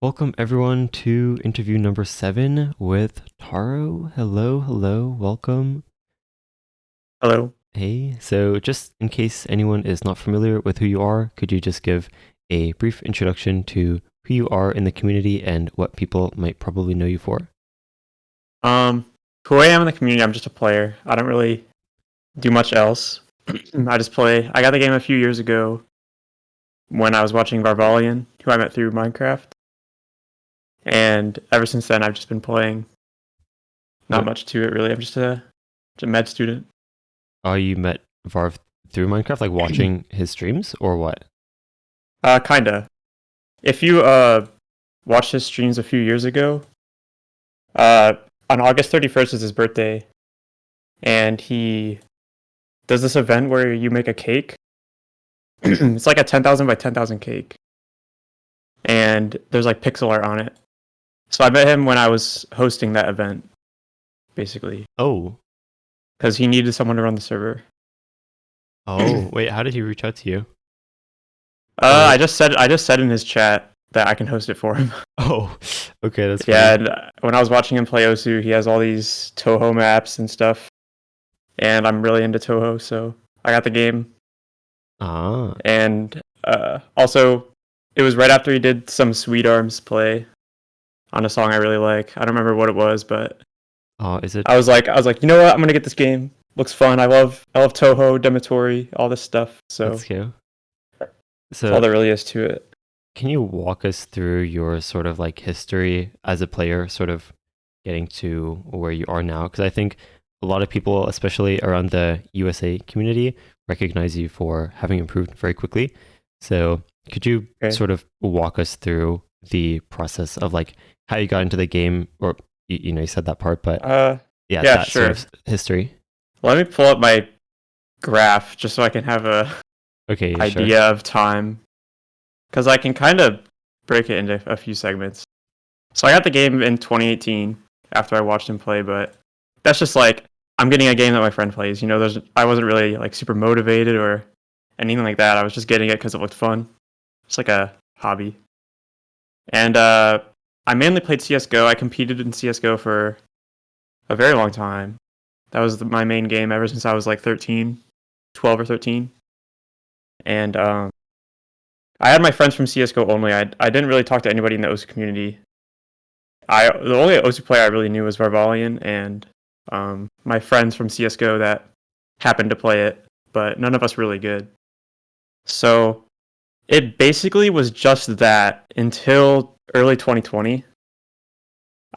Welcome everyone to interview number 7 with Taro. Hello, hello, welcome. Hello. Hey, so just in case anyone is not familiar with who you are, could you just give a brief introduction to who you are in the community and what people might probably know you for? Um, who I am in the community, I'm just a player. I don't really do much else. I just play. I got the game a few years ago when I was watching Varvalian, who I met through Minecraft, and ever since then I've just been playing. Not What? much to it really. I'm just a med student. Oh, you met Varv through Minecraft, like watching his streams, or what? Kinda. If you watched his streams a few years ago, uh, on August 31st is his birthday, and he does this event where you make a cake. It's like a 10,000 by 10,000 cake, and there's like pixel art on it. So I met him when I was hosting that event, basically, Oh, because he needed someone to run the server. oh, wait, how did he reach out to you? I Or, just said in his chat that I can host it for him. oh, okay, that's Yeah, funny. and when I was watching him play Osu, he has all these Toho maps and stuff, and I'm really into Toho, so I got the game. Ah, And also, it was right after he did some Sweet Arms play on a song I really like. I don't remember what it was, but is it? I was like, you know what? I'm gonna get this game. Looks fun. I love Toho, Dematori, all this stuff. So Let's go. that's all So, there really is to it. can you walk us through your sort of like history as a player, sort of getting to where you are now? Because I think a lot of people, especially around the USA community, recognize you for having improved very quickly. So, could you Okay. sort of walk us through the process of like how you got into the game, or you said that part, but Uh, yeah, yeah, that sort sure. of history. Let me pull up my graph just so I can have a Okay, yeah, sure. idea of time, because I can kind of break it into a few segments. So I got the game in 2018 after I watched him play, but that's just like I'm getting a game that my friend plays. I wasn't really like super motivated or anything like that. I was just getting it because it looked fun. It's like a hobby. And I mainly played CS:GO. I competed in CS:GO for a very long time. That was my main game ever since I was like 13, 12 or 13. And I had my friends from CS:GO only. I didn't really talk to anybody in the OSU community. The only OSU player I really knew was Varvalian and my friends from CS:GO that happened to play it, but none of us really good. So it basically was just that until early 2020.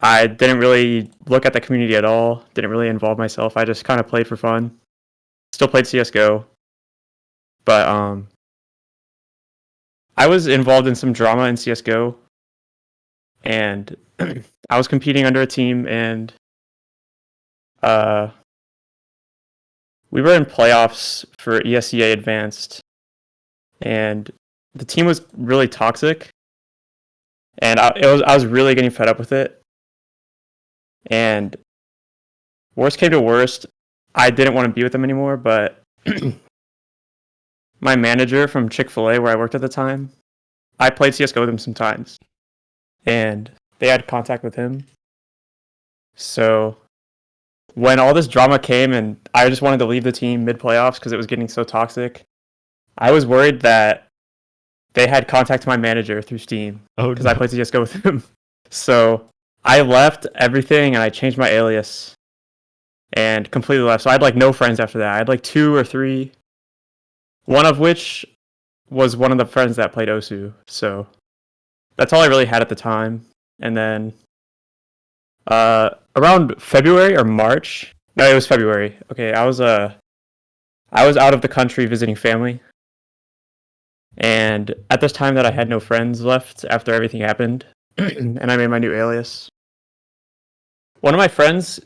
I didn't really look at the community at all. Didn't really involve myself. I just kind of played for fun. Still played CS:GO, but I was involved in some drama in CS:GO, and I was competing under a team, and uh, we were in playoffs for ESEA Advanced, and the team was really toxic, and I was really getting fed up with it. And worst came to worst, I didn't want to be with them anymore, but my manager from Chick-fil-A, where I worked at the time, I played CS:GO with him sometimes, and they had contact with him. So when all this drama came and I just wanted to leave the team mid playoffs because it was getting so toxic, I was worried that they had contact to my manager through Steam Oh because I no. played CS:GO with him. So I left everything and I changed my alias and completely left. So I had like no friends after that. I had like two or three, one of which was one of the friends that played Osu. So that's all I really had at the time. And then around February or March. No, it was February. Okay, I was out of the country visiting family, and at this time that I had no friends left after everything happened, and I made my new alias. One of my friends,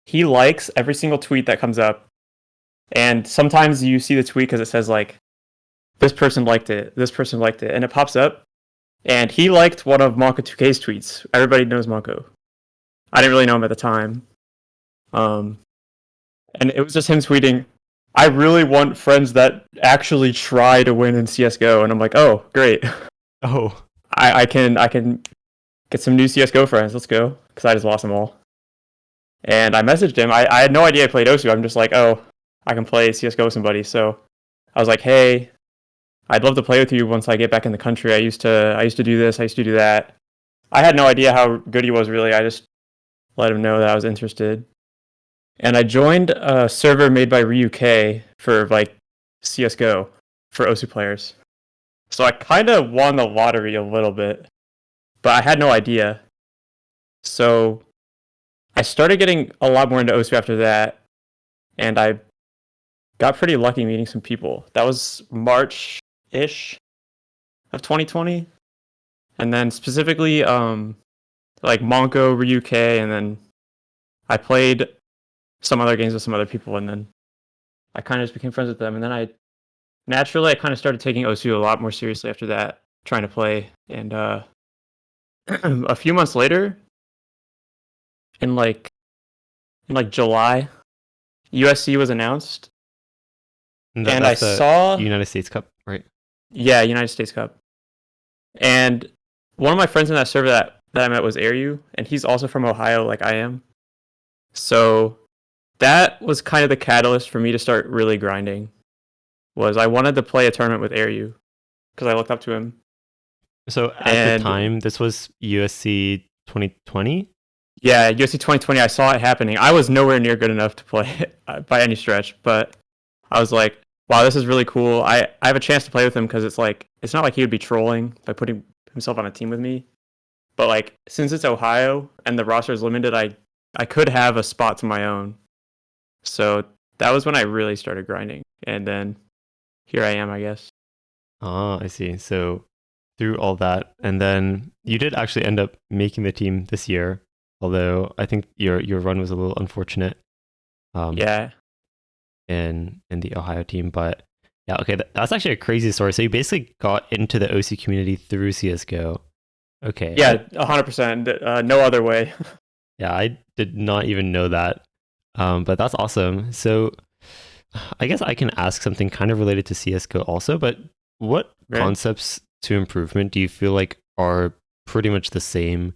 he likes every single tweet that comes up, and sometimes you see the tweet because it says like this person liked it, and it pops up, and he liked one of Monko 2K's tweets. Everybody knows Monko. I didn't really know him at the time. Um, and it was just him tweeting, "I really want friends that actually try to win in CS:GO," and I'm like, "Oh, great! Oh, I can get some new CS:GO friends. Let's go, because I just lost them all. And I messaged him. I had no idea I played Osu. I'm just like, oh, I can play CS:GO with somebody. So I was like, hey, I'd love to play with you once I get back in the country. I used to do this. I used to do that. I had no idea how good he was really. I just let him know that I was interested. And I joined a server made by Ryuk for like CS:GO for Osu players. So I kind of won the lottery a little bit, but I had no idea. So I started getting a lot more into Osu after that, and I got pretty lucky meeting some people. That was March-ish of 2020, and then specifically like Monko, Ryuk, and then I played some other games with some other people, and then I kind of just became friends with them, and then I kind of started taking Osu a lot more seriously after that, trying to play, and a few months later, in like July, USC was announced, and I That's the saw, United States Cup, right? yeah, United States Cup, and one of my friends in that server that I met was Airyu, and he's also from Ohio, like I am. So that was kind of the catalyst for me to start really grinding. Was I wanted to play a tournament with Airyu because I looked up to him. So at the And time, this was USC 2020. yeah, UFC 2020, I saw it happening. I was nowhere near good enough to play it by any stretch, but I was like, wow, this is really cool. I have a chance to play with him because it's like, it's not like he would be trolling by putting himself on a team with me. But like, since it's Ohio and the roster is limited, I could have a spot to my own. So that was when I really started grinding. And then here I am, I guess. Ah, I see. So through all that, and then you did actually end up making the team this year, although I think your run was a little unfortunate. Yeah. In the Ohio team, but yeah, okay, that's actually a crazy story. So you basically got into the OC community through CS:GO. Okay. Yeah, 100%. No other way. Yeah, I did not even know that. But that's awesome. So I guess I can ask something kind of related to CS:GO also, but what Right. concepts to improvement do you feel like are pretty much the same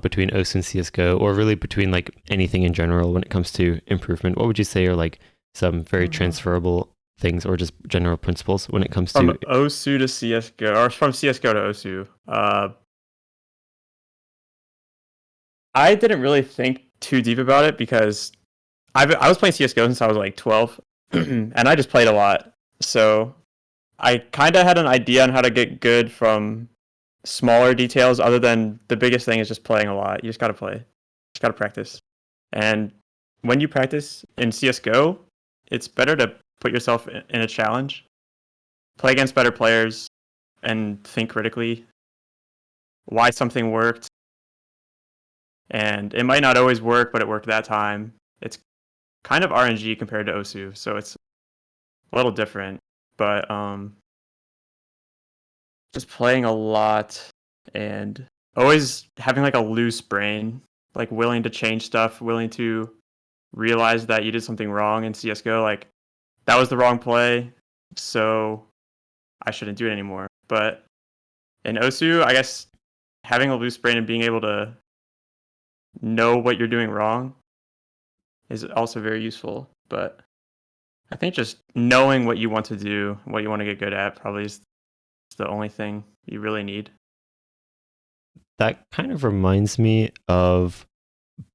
between OC and CS:GO, or really between like anything in general when it comes to improvement? What would you say are like some very transferable things or just general principles when it comes From to Osu to CS:GO, or from CS:GO to Osu. I didn't really think too deep about it because I was playing CS:GO since I was like 12, and I just played a lot. So I kind of had an idea on how to get good from smaller details. Other than the biggest thing is just playing a lot. You just gotta play, just gotta practice. And when you practice in CS:GO, it's better to put yourself in a challenge, play against better players, and think critically why something worked. And it might not always work, but it worked that time. It's kind of RNG compared to Osu, so it's a little different. But just playing a lot and always having like a loose brain, like willing to change stuff, willing to realize that you did something wrong in CS:GO. Like that was the wrong play, so I shouldn't do it anymore. But in Osu, I guess having a loose brain and being able to know what you're doing wrong is also very useful. But I think just knowing what you want to do, what you want to get good at, probably is the only thing you really need. that kind of reminds me of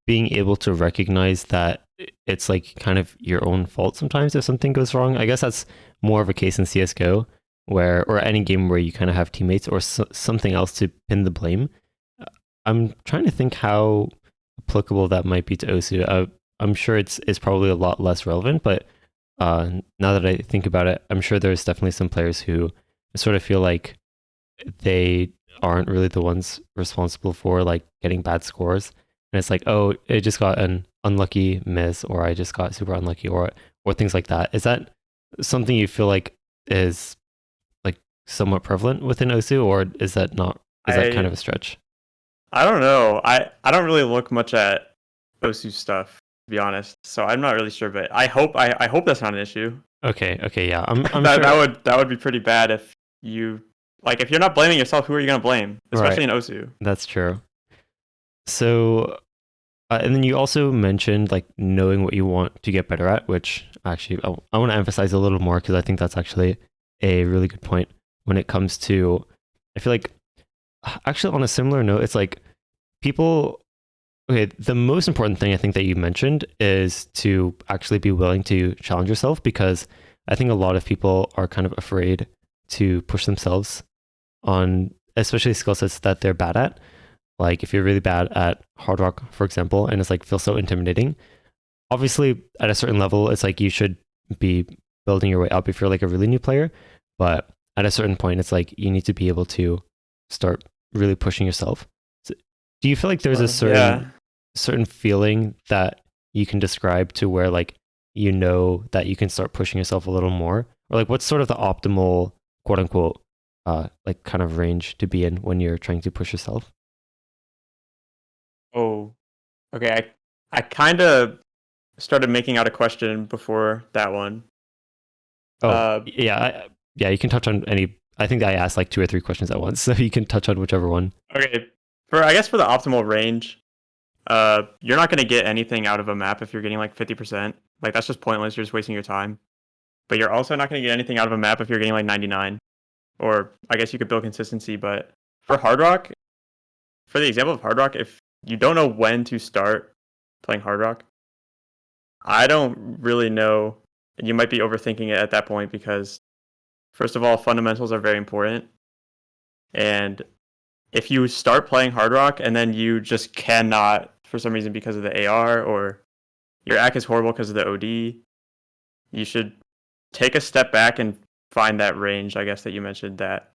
being able to recognize that it's like kind of your own fault sometimes if something goes wrong. I guess that's more of a case in CS:GO where or any game where you kind of have teammates or something else to pin the blame. I'm trying to think how applicable that might be to Osu. I'm sure it's probably a lot less relevant, but now that I think about it, I'm sure there's definitely some players who sort of feel like they aren't really the ones responsible for like getting bad scores, and it's like, oh, it just got an unlucky miss, or I just got super unlucky, or things like that. Is that something you feel like is like somewhat prevalent within Osu, or is that not? Is that kind I of a stretch? I don't know. I don't really look much at Osu stuff, to be honest. So I'm not really sure, but I hope that's not an issue. Okay, yeah. I'm that sure. that would be pretty bad if you like if you're not blaming yourself, who are you gonna blame? Right. Especially in Osu. That's true. So, and then you also mentioned like knowing what you want to get better at, which actually I want to emphasize a little more because I think that's actually a really good point when it comes to. I feel like actually on a similar note, it's like people. Okay, the most important thing I think that you mentioned is to actually be willing to challenge yourself because I think a lot of people are kind of afraid to push themselves on, especially skill sets that they're bad at. Like if you're really bad at hard rock, for example, and it's like feels so intimidating. Obviously, at a certain level, it's like you should be building your way up if you're like a really new player. But at a certain point, it's like you need to be able to start really pushing yourself. So, do you feel like there's a Yeah. certain feeling that you can describe to where like you know that you can start pushing yourself a little more, or like what's sort of the optimal quote unquote like kind of range to be in when you're trying to push yourself? Oh, okay. I kind of started making out a question before that one. Oh, Uh, yeah, yeah. You can touch on any. I think I asked like two or three questions at once, so you can touch on whichever one. okay. For I guess for the optimal range, you're not gonna get anything out of a map if you're getting like 50%. Like that's just pointless. You're just wasting your time. But you're also not gonna get anything out of a map if you're getting like 99. Or I guess you could build consistency. But for hard rock, for the example of hard rock, if you don't know when to start playing hard rock, I don't really know. You might be overthinking it at that point because first of all, fundamentals are very important. And if you start playing hard rock and then you just cannot for some reason because of the AR or your act is horrible because of the OD, you should take a step back and find that range, I guess, that you mentioned that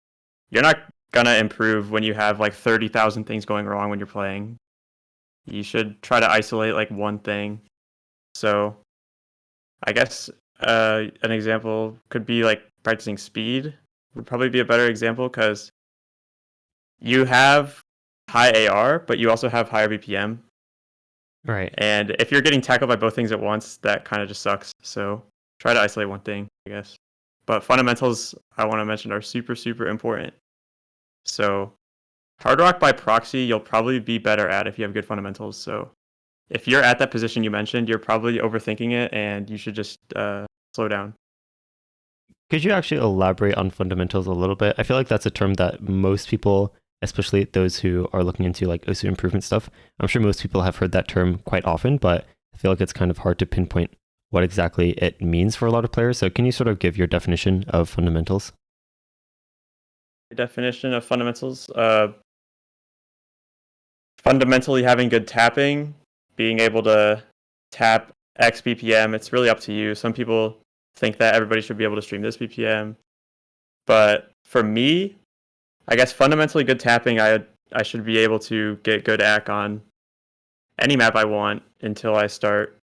you're not gonna improve when you have like 30,000 things going wrong when you're playing. You should try to isolate like one thing. So I guess an example could be like practicing speed would probably be a better example because you have high AR, but you also have higher BPM. Right. And if you're getting tackled by both things at once, that kind of just sucks. So try to isolate one thing, I guess. But fundamentals, I want to mention, are super, super important. So hard rock by proxy, you'll probably be better at if you have good fundamentals. So if you're at that position you mentioned, you're probably overthinking it and you should just slow down. Could you actually elaborate on fundamentals a little bit? I feel like that's a term that most people, especially those who are looking into like OSU improvement stuff, I'm sure most people have heard that term quite often, but I feel like it's kind of hard to pinpoint what exactly it means for a lot of players. So can you sort of give your definition of fundamentals? The definition of fundamentals, fundamentally having good tapping, being able to tap X BPM, it's really up to you. Some people think that everybody should be able to stream this BPM. But for me, I guess fundamentally good tapping, I should be able to get good act on any map I want until I start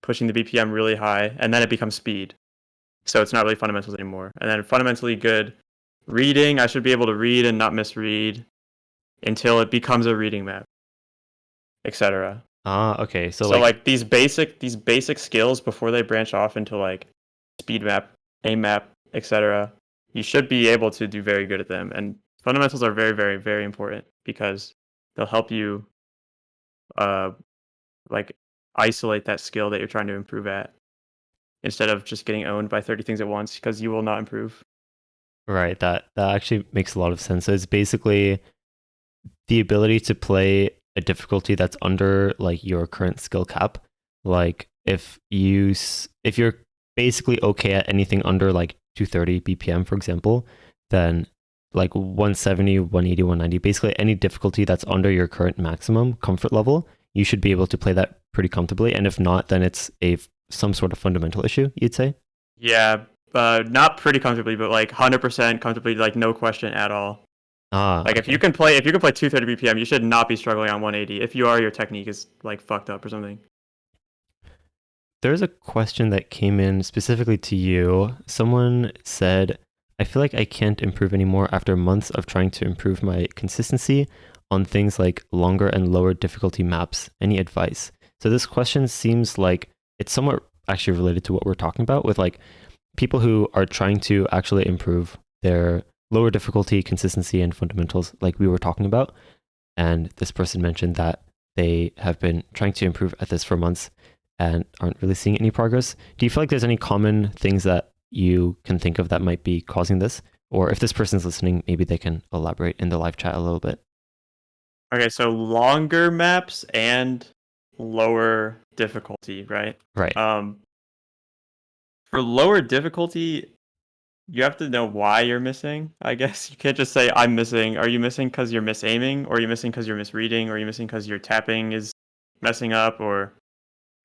pushing the BPM really high, and then it becomes speed. So it's not really fundamentals anymore. And then fundamentally good reading, I should be able to read and not misread until it becomes a reading map, etc. Ah, okay. So So like, like these basic skills before they branch off into like speed map, aim map, etc. You should be able to do very good at them. And fundamentals are very, very, very important because they'll help you uh like isolate that skill that you're trying to improve at instead of just getting owned by 30 things at once because you will not improve. right, that actually makes a lot of sense. So it's basically the ability to play a difficulty that's under like your current skill cap. Like if you're basically okay at anything under like 230 BPM, for example, then like 170, 180, 190, basically any difficulty that's under your current maximum comfort level, you should be able to play that pretty comfortably. And if not, then it's a some sort of fundamental issue, you'd say. Yeah, not pretty comfortably, but like 100% comfortably, like no question at all. Ah, Like okay. if you can play 230 BPM, you should not be struggling on 180. If you are, your technique is like fucked up or something. There's a question that came in specifically to you. Someone said, I feel like I can't improve anymore after months of trying to improve my consistency on things like longer and lower difficulty maps. Any advice? So, this question seems like it's somewhat actually related to what we're talking about with like people who are trying to actually improve their lower difficulty consistency and fundamentals, like we were talking about. And this person mentioned that they have been trying to improve at this for months and aren't really seeing any progress. Do you feel like there's any common things that you can think of that might be causing this? Or if this person's listening, maybe they can elaborate in the live chat a little bit. Okay, so longer maps and lower difficulty, right? Right. For lower difficulty, you have to know why you're missing, I guess. You can't just say, I'm missing. Are you missing because you're misaiming? Or are you missing because you're misreading? Or are you missing because your tapping is messing up? Or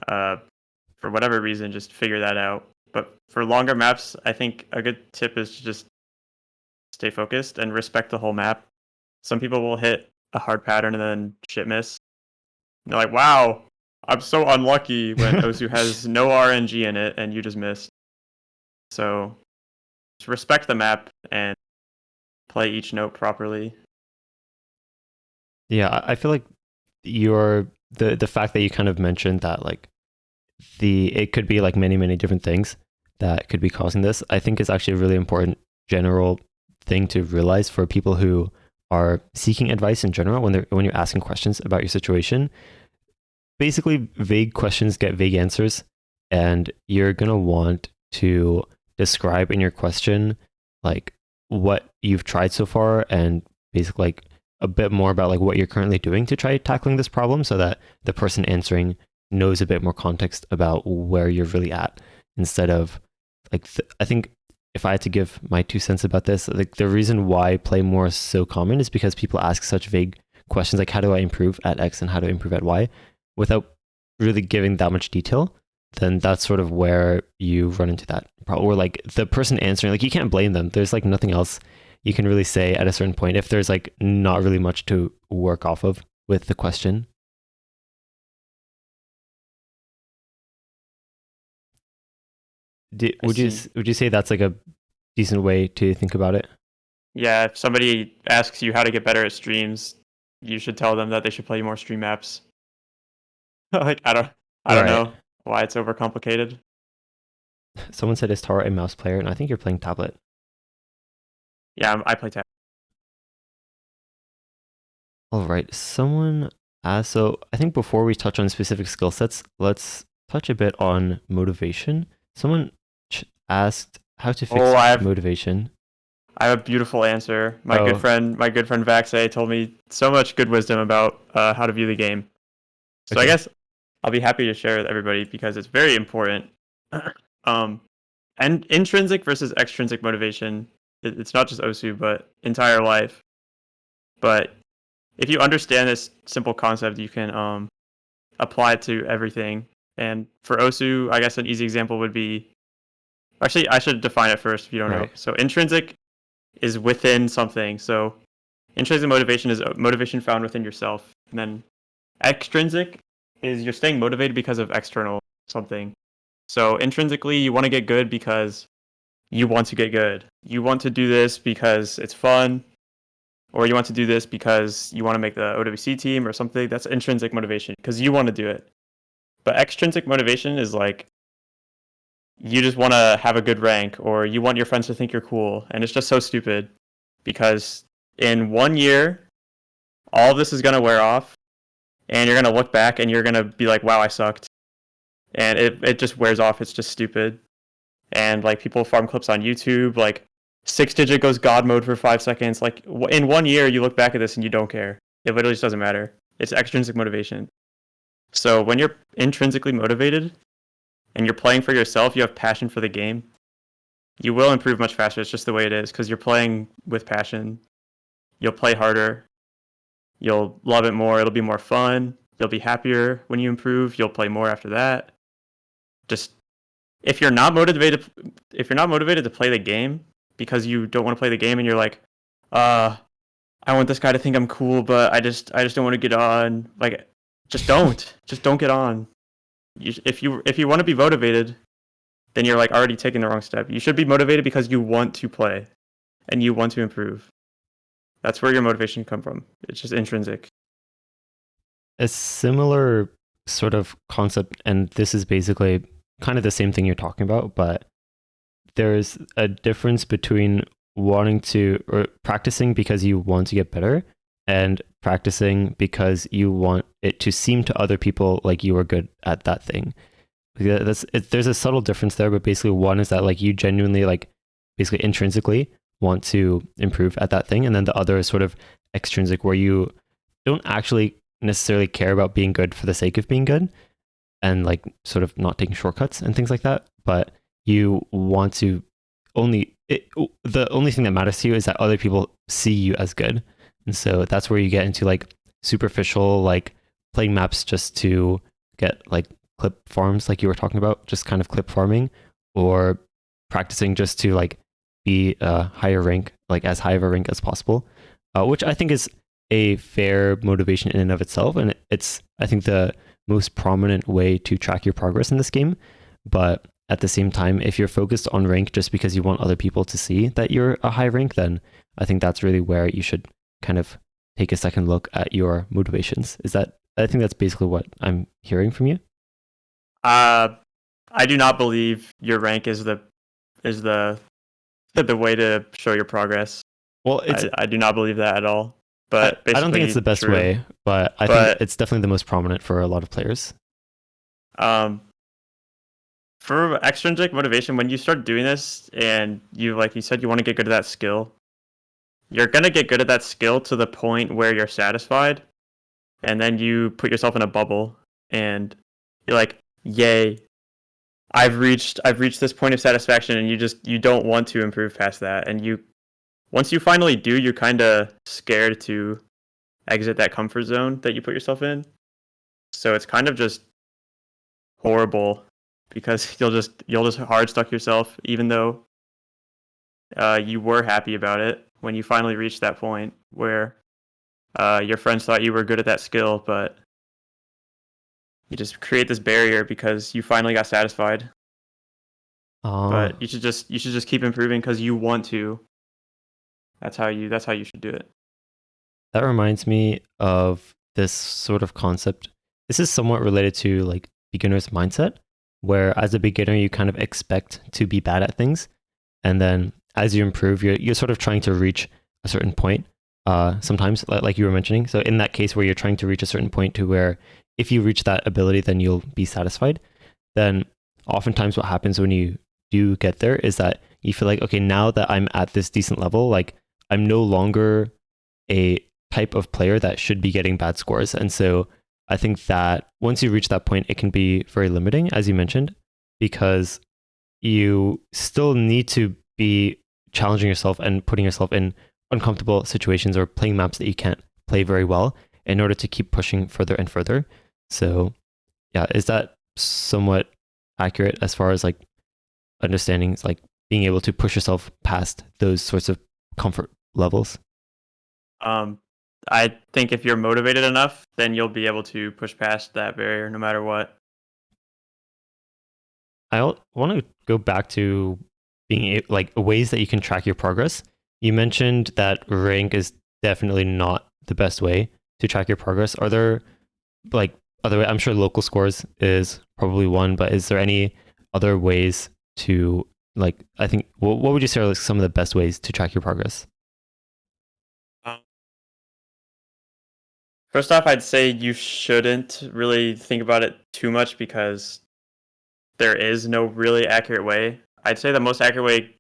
for whatever reason, just figure that out. But for longer maps, I think a good tip is to just stay focused and respect the whole map. Some people will hit a hard pattern and then shit miss. And they're like, wow, I'm so unlucky when Osu has no RNG in it and you just missed. So just respect the map and play each note properly. Yeah, I feel like the fact that you kind of mentioned that like it could be like many different things that could be causing this, I think is actually a really important general thing to realize for people who are seeking advice in general when you're asking questions about your situation. Basically, vague questions get vague answers, and you're gonna want to describe in your question like what you've tried so far and basically like a bit more about like what you're currently doing to try tackling this problem so that the person answering knows a bit more context about where you're really at instead of like I think if I had to give my 2 cents about this, like the reason why play more is so common is because people ask such vague questions like how do I improve at X and how do I improve at Y without really giving that much detail. Then that's sort of where you run into that problem. Or like the person answering, like you can't blame them. There's like nothing else you can really say at a certain point if there's like not really much to work off of with the question. I Would see. you say that's like a decent way to think about it? Yeah, if somebody asks you how to get better at streams, you should tell them that they should play more stream maps. Like I don't Right. know why it's overcomplicated. Someone said is Taro a mouse player, and I think you're playing tablet. Yeah, I play tap. All right. Someone asked. So I think before we touch on specific skill sets, let's touch a bit on motivation. Someone asked how to Oh, fix motivation. I have a beautiful answer. Oh, My good friend Vaxe told me so much good wisdom about how to view the game. So I okay. guess I'll be happy to share with everybody because it's very important. um, and intrinsic versus extrinsic motivation. It's not just Osu, but entire life. But if you understand this simple concept, you can apply it to everything. And for Osu, I guess an easy example would be actually I should define it first if you don't know. Right. So intrinsic is within something. So intrinsic motivation is motivation found within yourself. And then extrinsic is you're staying motivated because of external something. So intrinsically, you want to get good because you want to get good. You want to do this because it's fun, or you want to do this because you want to make the OWC team or something. That's intrinsic motivation because you want to do it. But extrinsic motivation is like you just want to have a good rank or you want your friends to think you're cool. And it's just so stupid because in 1 year, all of this is going to wear off and you're going to look back and you're going to be like, wow, I sucked. And it just wears off. It's just stupid. And like people farm clips on YouTube, like 6 digit goes God mode for 5 seconds. Like in 1 year, you look back at this and you don't care. It literally just doesn't matter. It's extrinsic motivation. So when you're intrinsically motivated and you're playing for yourself, you have passion for the game, you will improve much faster. It's just the way it is because you're playing with passion. You'll play harder. You'll love it more. It'll be more fun. You'll be happier when you improve. You'll play more after that. Just if you're not motivated to play the game because you don't want to play the game and you're like, I want this guy to think I'm cool, but I just don't want to get on. Like, just don't get on. If you want to be motivated, then you're like already taking the wrong step. You should be motivated because you want to play and you want to improve. That's where your motivation can come from. It's just intrinsic. A similar sort of concept, and this is basically kind of the same thing you're talking about, but there's a difference between wanting to or practicing because you want to get better and practicing because you want it to seem to other people like you are good at that thing. There's a subtle difference there, but basically one is that like you genuinely like basically intrinsically want to improve at that thing, and then the other is sort of extrinsic where you don't actually necessarily care about being good for the sake of being good and like sort of not taking shortcuts and things like that, but you want to the only thing that matters to you is that other people see you as good. And so that's where you get into like superficial like playing maps just to get like clip farms like you were talking about, just kind of clip farming, or practicing just to like be a higher rank, like as high of a rank as possible, which I think is a fair motivation in and of itself. And it's, I think, the most prominent way to track your progress in this game. But at the same time, if you're focused on rank just because you want other people to see that you're a high rank, then I think that's really where you should kind of take a second look at your motivations. Is that, I think that's basically what I'm hearing from you. I do not believe your rank is the way to show your progress. Well, I do not believe that at all. But I don't think it's the best true. way, but I think it's definitely the most prominent for a lot of players. For extrinsic motivation, when you start doing this and you, like you said, you want to get good at that skill, you're going to get good at that skill to the point where you're satisfied, and then you put yourself in a bubble and you're like, yay, I've reached this point of satisfaction, and you don't want to improve past that. And once you finally do, you're kind of scared to exit that comfort zone that you put yourself in. So it's kind of just horrible because you'll just hard stuck yourself, even though you were happy about it when you finally reached that point where your friends thought you were good at that skill, but you just create this barrier because you finally got satisfied. But you should just keep improving because you want to. That's how you should do it. That reminds me of this sort of concept. This is somewhat related to like beginner's mindset, where as a beginner you kind of expect to be bad at things, and then as you improve, you're sort of trying to reach a certain point. Sometimes, like you were mentioning, so in that case where you're trying to reach a certain point to where if you reach that ability, then you'll be satisfied. Then oftentimes what happens when you do get there is that you feel like, okay, now that I'm at this decent level, like I'm no longer a type of player that should be getting bad scores. And so I think that once you reach that point, it can be very limiting, as you mentioned, because you still need to be challenging yourself and putting yourself in uncomfortable situations or playing maps that you can't play very well in order to keep pushing further and further. So yeah, is that somewhat accurate as far as like understanding, like being able to push yourself past those sorts of comfort levels? I think if you're motivated enough, then you'll be able to push past that barrier no matter what. I want to go back to being like ways that you can track your progress. You mentioned that rank is definitely not the best way to track your progress. Are there like other way? I'm sure local scores is probably one, but is there any other ways to like, I think, what would you say are like some of the best ways to track your progress? First off, I'd say you shouldn't really think about it too much because there is no really accurate way. I'd say the most accurate way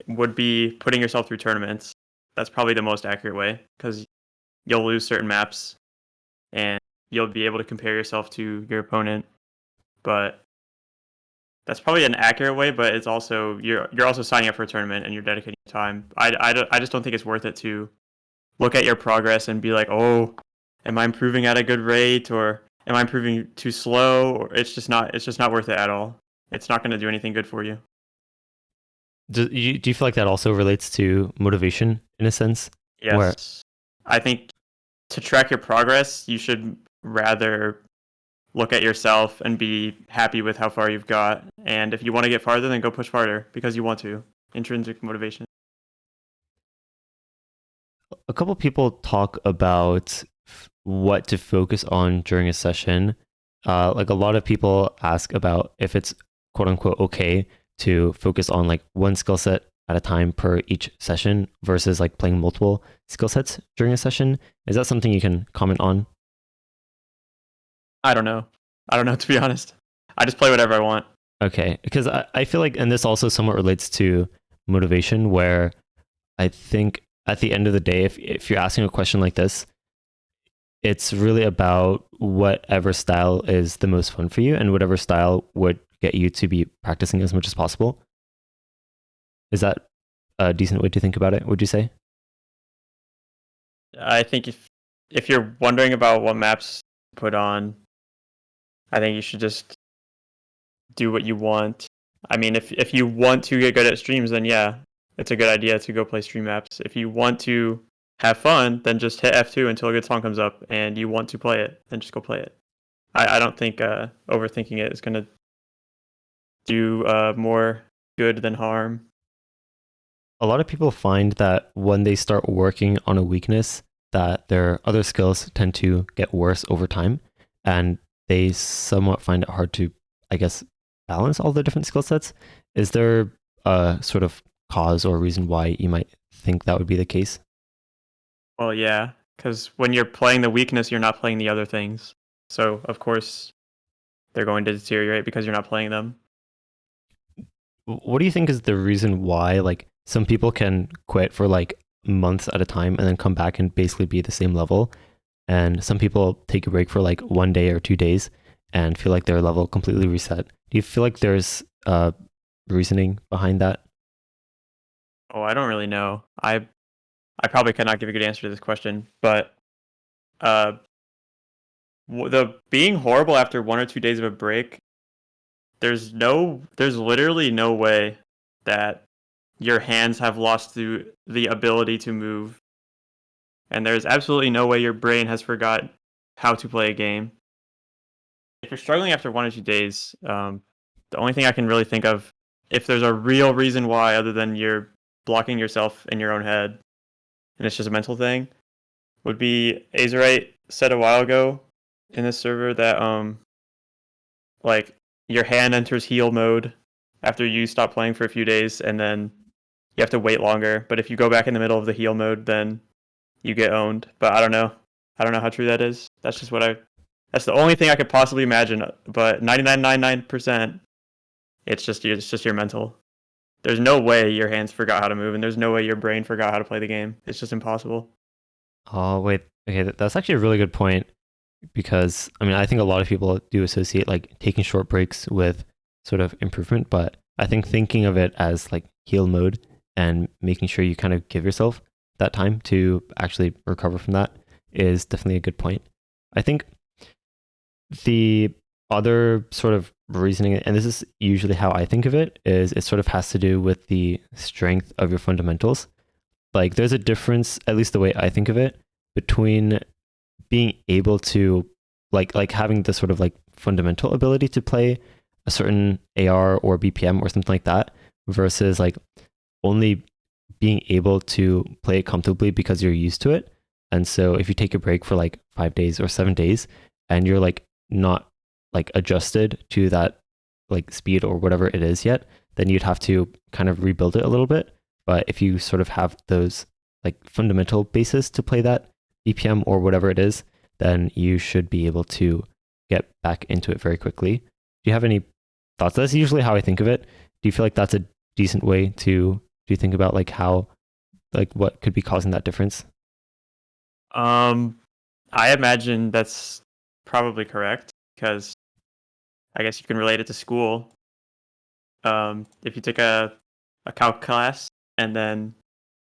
would be putting yourself through tournaments. That's probably the most accurate way because you'll lose certain maps and you'll be able to compare yourself to your opponent. But that's probably an accurate way, but it's also you're also signing up for a tournament and you're dedicating time. I just don't think it's worth it to look at your progress and be like, oh, am I improving at a good rate or am I improving too slow? Or it's just not worth it at all. It's not going to do anything good for you. Do you feel like that also relates to motivation in a sense? Yes. Where I think to track your progress, you should rather look at yourself and be happy with how far you've got. And if you want to get farther, then go push farther because you want to. Intrinsic motivation. a couple people talk about what to focus on during a session. Like a lot of people ask about if it's quote unquote okay to focus on like one skill set at a time per each session versus like playing multiple skill sets during a session. Is that something you can comment on? I don't know. I don't know to be honest. I just play whatever I want. Okay, because I feel like, and this also somewhat relates to motivation, where I think at the end of the day, if you're asking a question like this, it's really about whatever style is the most fun for you and whatever style would get you to be practicing as much as possible. Is that a decent way to think about it, would you say? I think if you're wondering about what maps to put on, I think you should just do what you want. I mean, if you want to get good at streams, then yeah, it's a good idea to go play stream maps. If you want to have fun, then just hit F2 until a good song comes up, and you want to play it, then just go play it. I don't think overthinking it is gonna do more good than harm. A lot of people find that when they start working on a weakness, that their other skills tend to get worse over time, and they somewhat find it hard to, I guess, balance all the different skill sets. Is there a sort of cause or reason why you might think that would be the case? Well, yeah, because when you're playing the weakness, you're not playing the other things. So of course they're going to deteriorate because you're not playing them. What do you think is the reason why like some people can quit for like months at a time and then come back and basically be at the same level, and some people take a break for like 1 day or 2 days and feel like their level completely reset? Do you feel like there's reasoning behind that? Oh, I don't really know. I probably cannot give a good answer to this question, but uh, the being horrible after 1 or 2 days of a break, there's literally no way that your hands have lost the ability to move, and there's absolutely no way your brain has forgot how to play a game. If you're struggling after 1 or 2 days, the only thing I can really think of, if there's a real reason why, other than you're blocking yourself in your own head, and it's just a mental thing, would be Azerite said a while ago in this server that like your hand enters heal mode after you stop playing for a few days, and then you have to wait longer. But if you go back in the middle of the heal mode, then you get owned. But I don't know. I don't know how true that is. That's just what I. That's the only thing I could possibly imagine. But 99.99%, it's just your mental. There's no way your hands forgot how to move, and there's no way your brain forgot how to play the game. It's just impossible. Oh, wait. Okay, that's actually a really good point, because I mean, I think a lot of people do associate like taking short breaks with sort of improvement, but I think thinking of it as like heal mode and making sure you kind of give yourself that time to actually recover from that is definitely a good point. I think the other sort of reasoning, and this is usually how I think of it, is it sort of has to do with the strength of your fundamentals. Like there's a difference, at least the way I think of it, between being able to like having the sort of like fundamental ability to play a certain AR or BPM or something like that versus like only being able to play it comfortably because you're used to it. And so if you take a break for like 5 days or 7 days and you're like not like adjusted to that like speed or whatever it is yet, then you'd have to kind of rebuild it a little bit. But if you sort of have those like fundamental basis to play that BPM or whatever it is, then you should be able to get back into it very quickly. Do you have any thoughts? That's usually how I think of it. Do you feel like that's a decent way to do you think about like how like what could be causing that difference? Um, I imagine that's probably correct because I guess you can relate it to school. If you take a calc class and then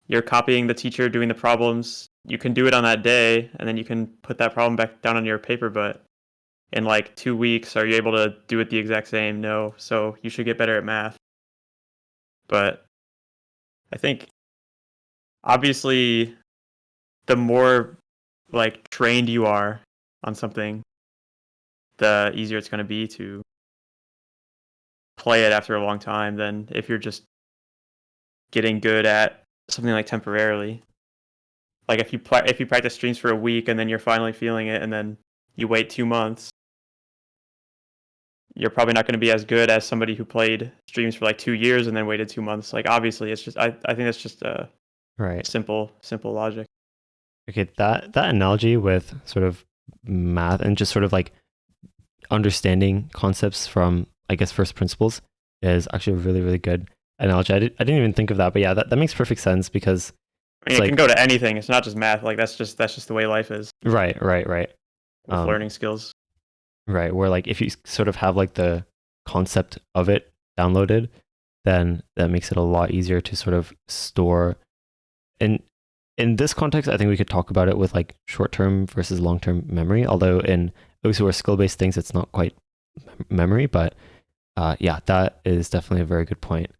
you're copying the teacher doing the problems, you can do it on that day, and then you can put that problem back down on your paper. But in like 2 weeks, are you able to do it the exact same? No. So you should get better at math. But I think obviously the more like trained you are on something, the easier it's going to be to play it after a long time than if you're just getting good at something like temporarily. Like if you practice streams for a week and then you're finally feeling it, and then you wait 2 months, you're probably not going to be as good as somebody who played streams for like 2 years and then waited 2 months. Like obviously, it's just I think that's just Right. simple logic. Okay, that analogy with sort of math and just sort of like understanding concepts from, I guess, first principles is actually a really, really good analogy. I didn't even think of that, but yeah, that makes perfect sense because I it's mean, it can like go to anything. It's not just math. Like that's just the way life is right. with learning skills. Right, where like if you sort of have like the concept of it downloaded, then that makes it a lot easier to sort of store. And in this context, I think we could talk about it with like short-term versus long-term memory. Although in those who are skill-based things, it's not quite memory, but yeah, that is definitely a very good point.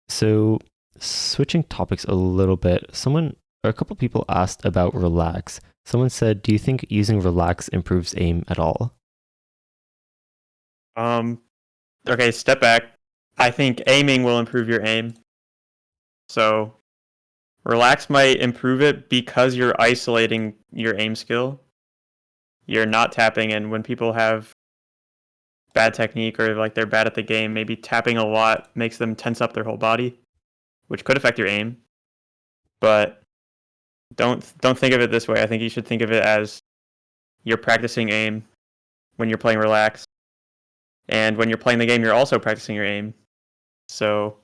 So switching topics a little bit, someone or a couple people asked about relax. Someone said, "Do you think using relax improves aim at all?" Um, okay, step back. I think aiming will improve your aim. So relax might improve it because you're isolating your aim skill. You're not tapping, and when people have bad technique or like they're bad at the game, maybe tapping a lot makes them tense up their whole body, which could affect your aim. But don't think of it this way. I think you should think of it as you're practicing aim when you're playing relax, and when you're playing the game, you're also practicing your aim. So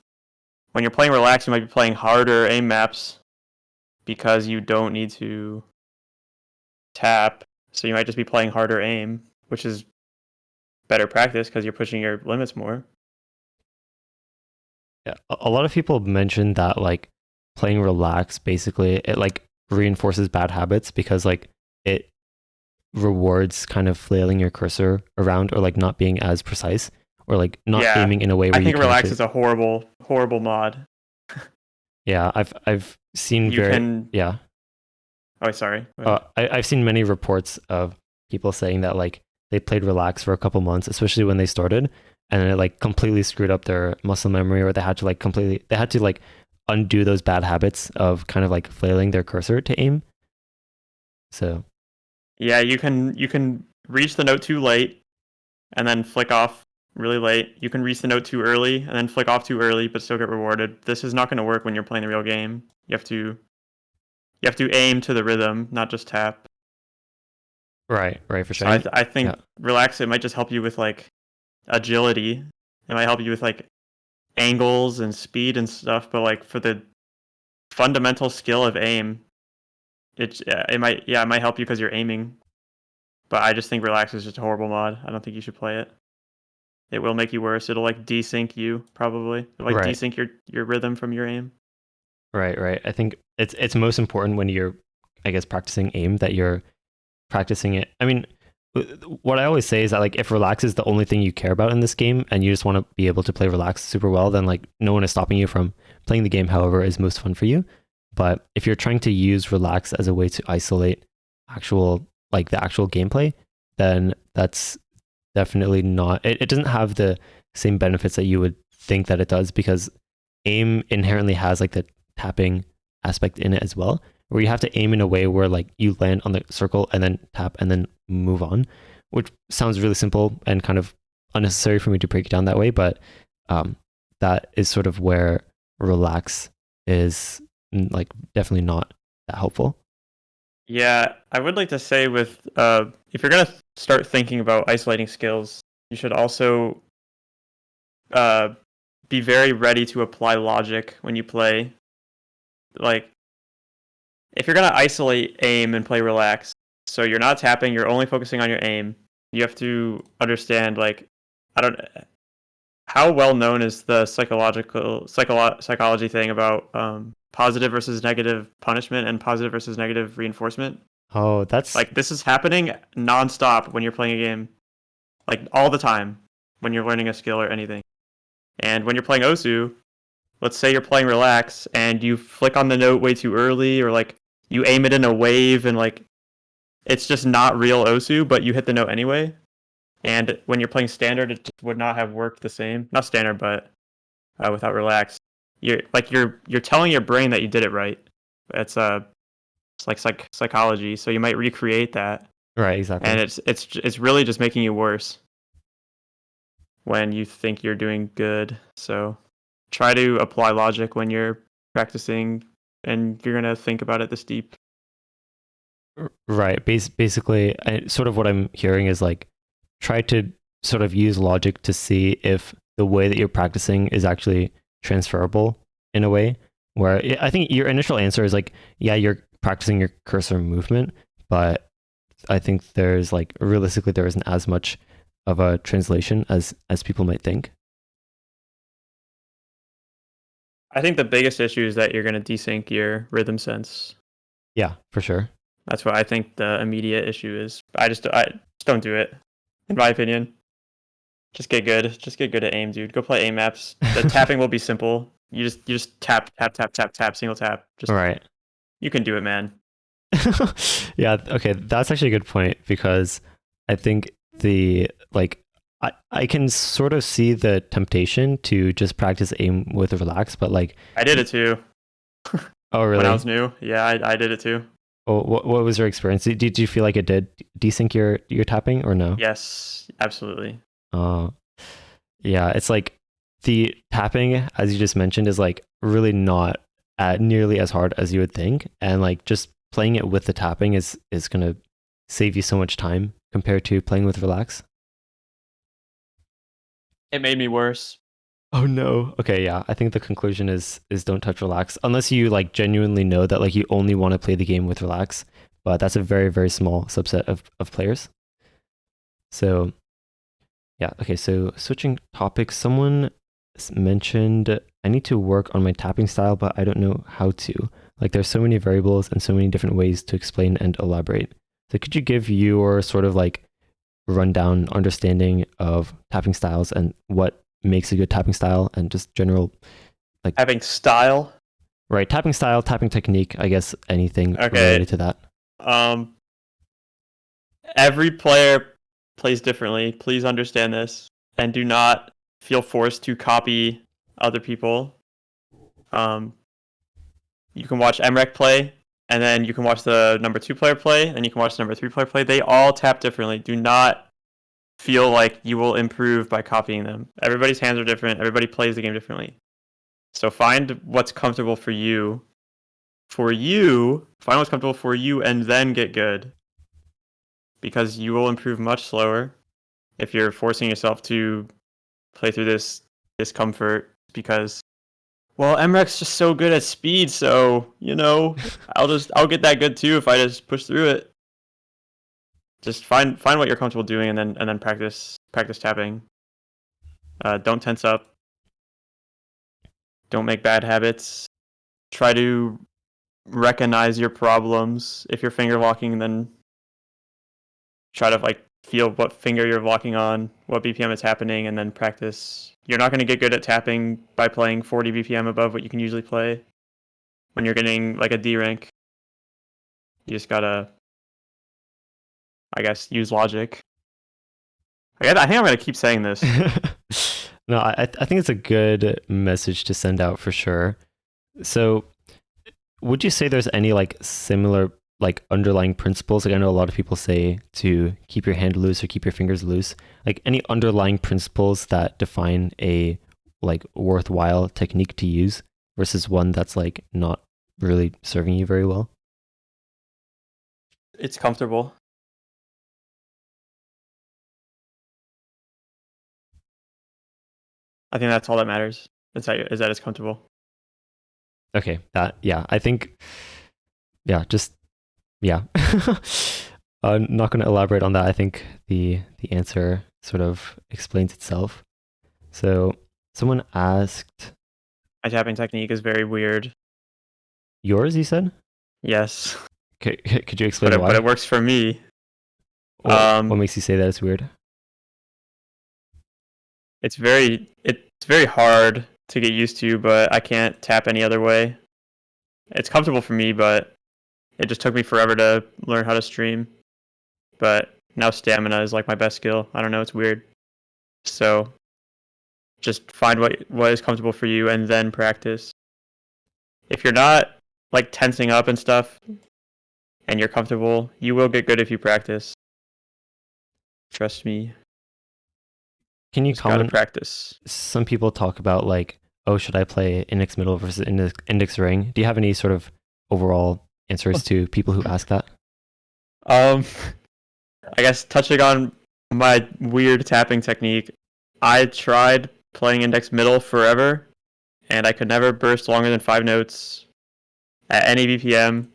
when you're playing relax, you might be playing harder aim maps because you don't need to tap. So you might just be playing harder aim, which is better practice because you're pushing your limits more. Yeah, a lot of people mention that like playing relax basically it like reinforces bad habits because like it rewards kind of flailing your cursor around or like not being as precise or like not Yeah, aiming in a way I where you think can relax actually. is a horrible mod. Yeah, I've seen You very can. yeah. Oh, sorry. Go ahead. I've seen many reports of people saying that like they played relax for a couple months, especially when they started, and it like completely screwed up their muscle memory, or they had to like undo those bad habits of kind of like flailing their cursor to aim. So Yeah, you can reach the note too late and then flick off really late. You can reach the note too early and then flick off too early, but still get rewarded. This is not going to work when you're playing the real game. You have to aim to the rhythm, not just tap. right for So sure. I Yeah, think relax. It might just help you with like agility. It might help you with like angles and speed and stuff. But like for the fundamental skill of aim, it might help you because you're aiming. But I just think relax is just a horrible mod. I don't think you should play it. It will make you worse. It'll like desync you probably. It'll like right, desync your rhythm from your aim. right. I think it's most important when you're, I guess, practicing aim that you're practicing it. I mean, what I always say is that like if relax is the only thing you care about in this game and you just want to be able to play relax super well, then like no one is stopping you from playing the game however is most fun for you. But if you're trying to use relax as a way to isolate actual like the actual gameplay, then that's definitely not it doesn't have the same benefits that you would think that it does because aim inherently has like the tapping aspect in it as well, where you have to aim in a way where like you land on the circle and then tap and then move on, which sounds really simple and kind of unnecessary for me to break it down that way. But that is sort of where relax is like definitely not that helpful. Yeah, I would like to say with if you're gonna start thinking about isolating skills, you should also uh, be very ready to apply logic when you play. Like if you're gonna isolate aim and play relax, so you're not tapping, you're only focusing on your aim. You have to understand like I don't how well known is the psychology thing about positive versus negative punishment and positive versus negative reinforcement. Oh, that's Like this is happening nonstop when you're playing a game, like all the time when you're learning a skill or anything. And when you're playing Osu, let's say you're playing relax and you flick on the note way too early, or like you aim it in a wave and like it's just not real Osu, but you hit the note anyway. And when you're playing standard, it just would not have worked the same. Not standard, but without relax. You're telling your brain that you did it right. It's like psychology. So you might recreate that, right, and exactly. it's really just making you worse. when you think you're doing good. So try to apply logic when you're practicing and you're going to think about it this deep. Right. Basically, sort of what I'm hearing is like try to sort of use logic to see if the way that you're practicing is actually transferable in a way where I think your initial answer is like, yeah, you're practicing your cursor movement, but I think there's like realistically there isn't as much of a translation as people might think. I think the biggest issue is that you're going to desync your rhythm sense. Yeah, for sure. That's what I think the immediate issue is. I just don't do it, in my opinion. Just get good. Just get good at aim, dude. Go play aim maps. The tapping will be simple. You just tap, tap, tap, tap, tap, single tap. Just All right. you can do it, man. Yeah, okay, that's actually a good point because I think the like I can sort of see the temptation to just practice aim with relax, but like I did it too. oh really? When I was new. Yeah, I did it too. Oh, what was your experience? Did you feel like it did desync your tapping or no? Yes, absolutely. Uh yeah, it's like the tapping, as you just mentioned, is like really not nearly as hard as you would think, and like just playing it with the tapping is gonna save you so much time compared to playing with relax. It made me worse. Oh no. Okay, yeah. I think the conclusion is don't touch relax unless you like genuinely know that like you only want to play the game with relax, but that's a very very small subset of players. So, yeah, okay, so switching topics, someone mentioned I need to work on my tapping style, but I don't know how to. Like there's so many variables and so many different ways to explain and elaborate. So could you give your sort of like rundown understanding of tapping styles and what makes a good tapping style and just general like Having style. right tapping style, tapping technique, I guess anything Okay. related to that. Every player plays differently. Please understand this, and do not feel forced to copy other people. You can watch Emrek play, and then you can watch the number 2 player play, and you can watch the number 3 player play. They all tap differently. Do not feel like you will improve by copying them. Everybody's hands are different. Everybody plays the game differently. So find what's comfortable for you. Find what's comfortable for you, and then get good. Because you will improve much slower if you're forcing yourself to play through this discomfort because well, MREC's just so good at speed, so I'll get that good too if I just push through it. Just find what you're comfortable doing and then practice tapping. Don't tense up. Don't make bad habits. Try to recognize your problems. If you're finger locking, then try to like feel what finger you're locking on, what BPM is happening, and then practice. You're not going to get good at tapping by playing 40 BPM above what you can usually play when you're getting like a D rank. You just gotta, I guess, use logic. I think I'm going to keep saying this. No, I think it's a good message to send out for sure. So would you say there's any like similar like underlying principles? Like I know a lot of people say to keep your hand loose or keep your fingers loose. Like any underlying principles that define a like worthwhile technique to use versus one that's like not really serving you very well? It's comfortable. I think that's all that matters. Is that it's comfortable. Okay, that yeah, I think yeah, just yeah. I'm not going to elaborate on that. I think the answer sort of explains itself. So someone asked My tapping technique is very weird. yours, you said? Yes, Okay, could you explain why? but it works for me. What makes you say that it's weird? It's very hard to get used to, but I can't tap any other way. It's comfortable for me, but it just took me forever to learn how to stream. But now stamina is like my best skill. I don't know, it's weird. So just find what is comfortable for you and then practice. If you're not like tensing up and stuff and you're comfortable, you will get good if you practice. Trust me. Can you Just gotta comment? practice. Some people talk about like, oh, should I play index middle versus index ring? Do you have any sort of overall answers to people who ask that? Um, I guess touching on my weird tapping technique, I tried playing index middle forever, and I could never burst longer than 5 notes at any BPM.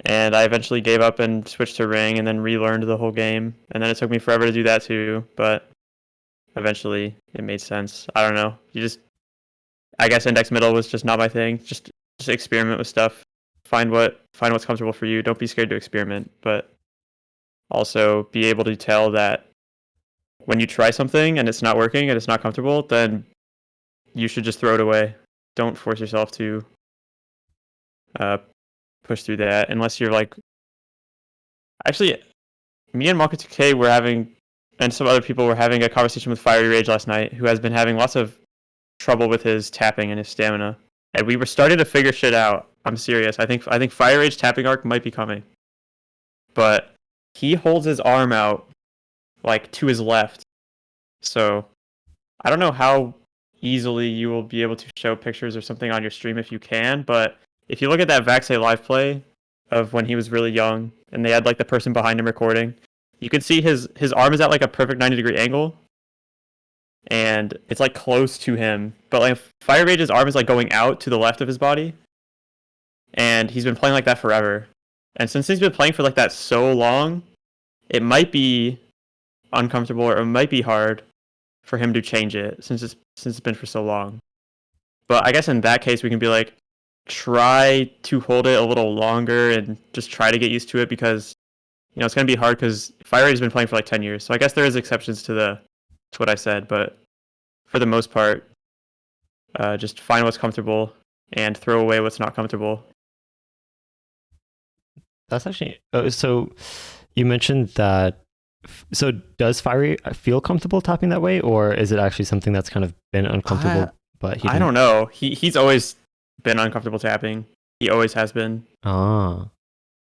And I eventually gave up and switched to ring, and then relearned the whole game. And then it took me forever to do that too, but eventually it made sense. I don't know. I guess index middle was just not my thing. Just experiment with stuff. Find what's comfortable for you. Don't be scared to experiment, but also be able to tell that when you try something and it's not working and it's not comfortable, then you should just throw it away. Don't force yourself to uh, push through that unless you're like. Actually, me and Malka 2K were having, and some other people were having a conversation with Fiery Rage last night, who has been having lots of trouble with his tapping and his stamina. And we were starting to figure shit out. I'm serious. I think Fire Rage tapping arc might be coming. But he holds his arm out like to his left. So I don't know how easily you will be able to show pictures or something on your stream if you can, but if you look at that Vaxay live play of when he was really young and they had like the person behind him recording, you can see his arm is at like a perfect 90-degree angle and it's like close to him. But like Fire Rage's arm is like going out to the left of his body. And he's been playing like that forever. And since he's been playing for like that so long, it might be uncomfortable or it might be hard for him to change it since it's been for so long. But I guess in that case we can be like try to hold it a little longer and just try to get used to it because it's going to be hard because Fire Rage has been playing for like 10 years. So I guess there is exceptions to what I said, but for the most part, just find what's comfortable and throw away what's not comfortable. That's actually so. You mentioned that. So does Fiery feel comfortable tapping that way, or is it actually something that's kind of been I uncomfortable, but he I didn't? don't know. He's always been uncomfortable tapping. He always has been. Ah,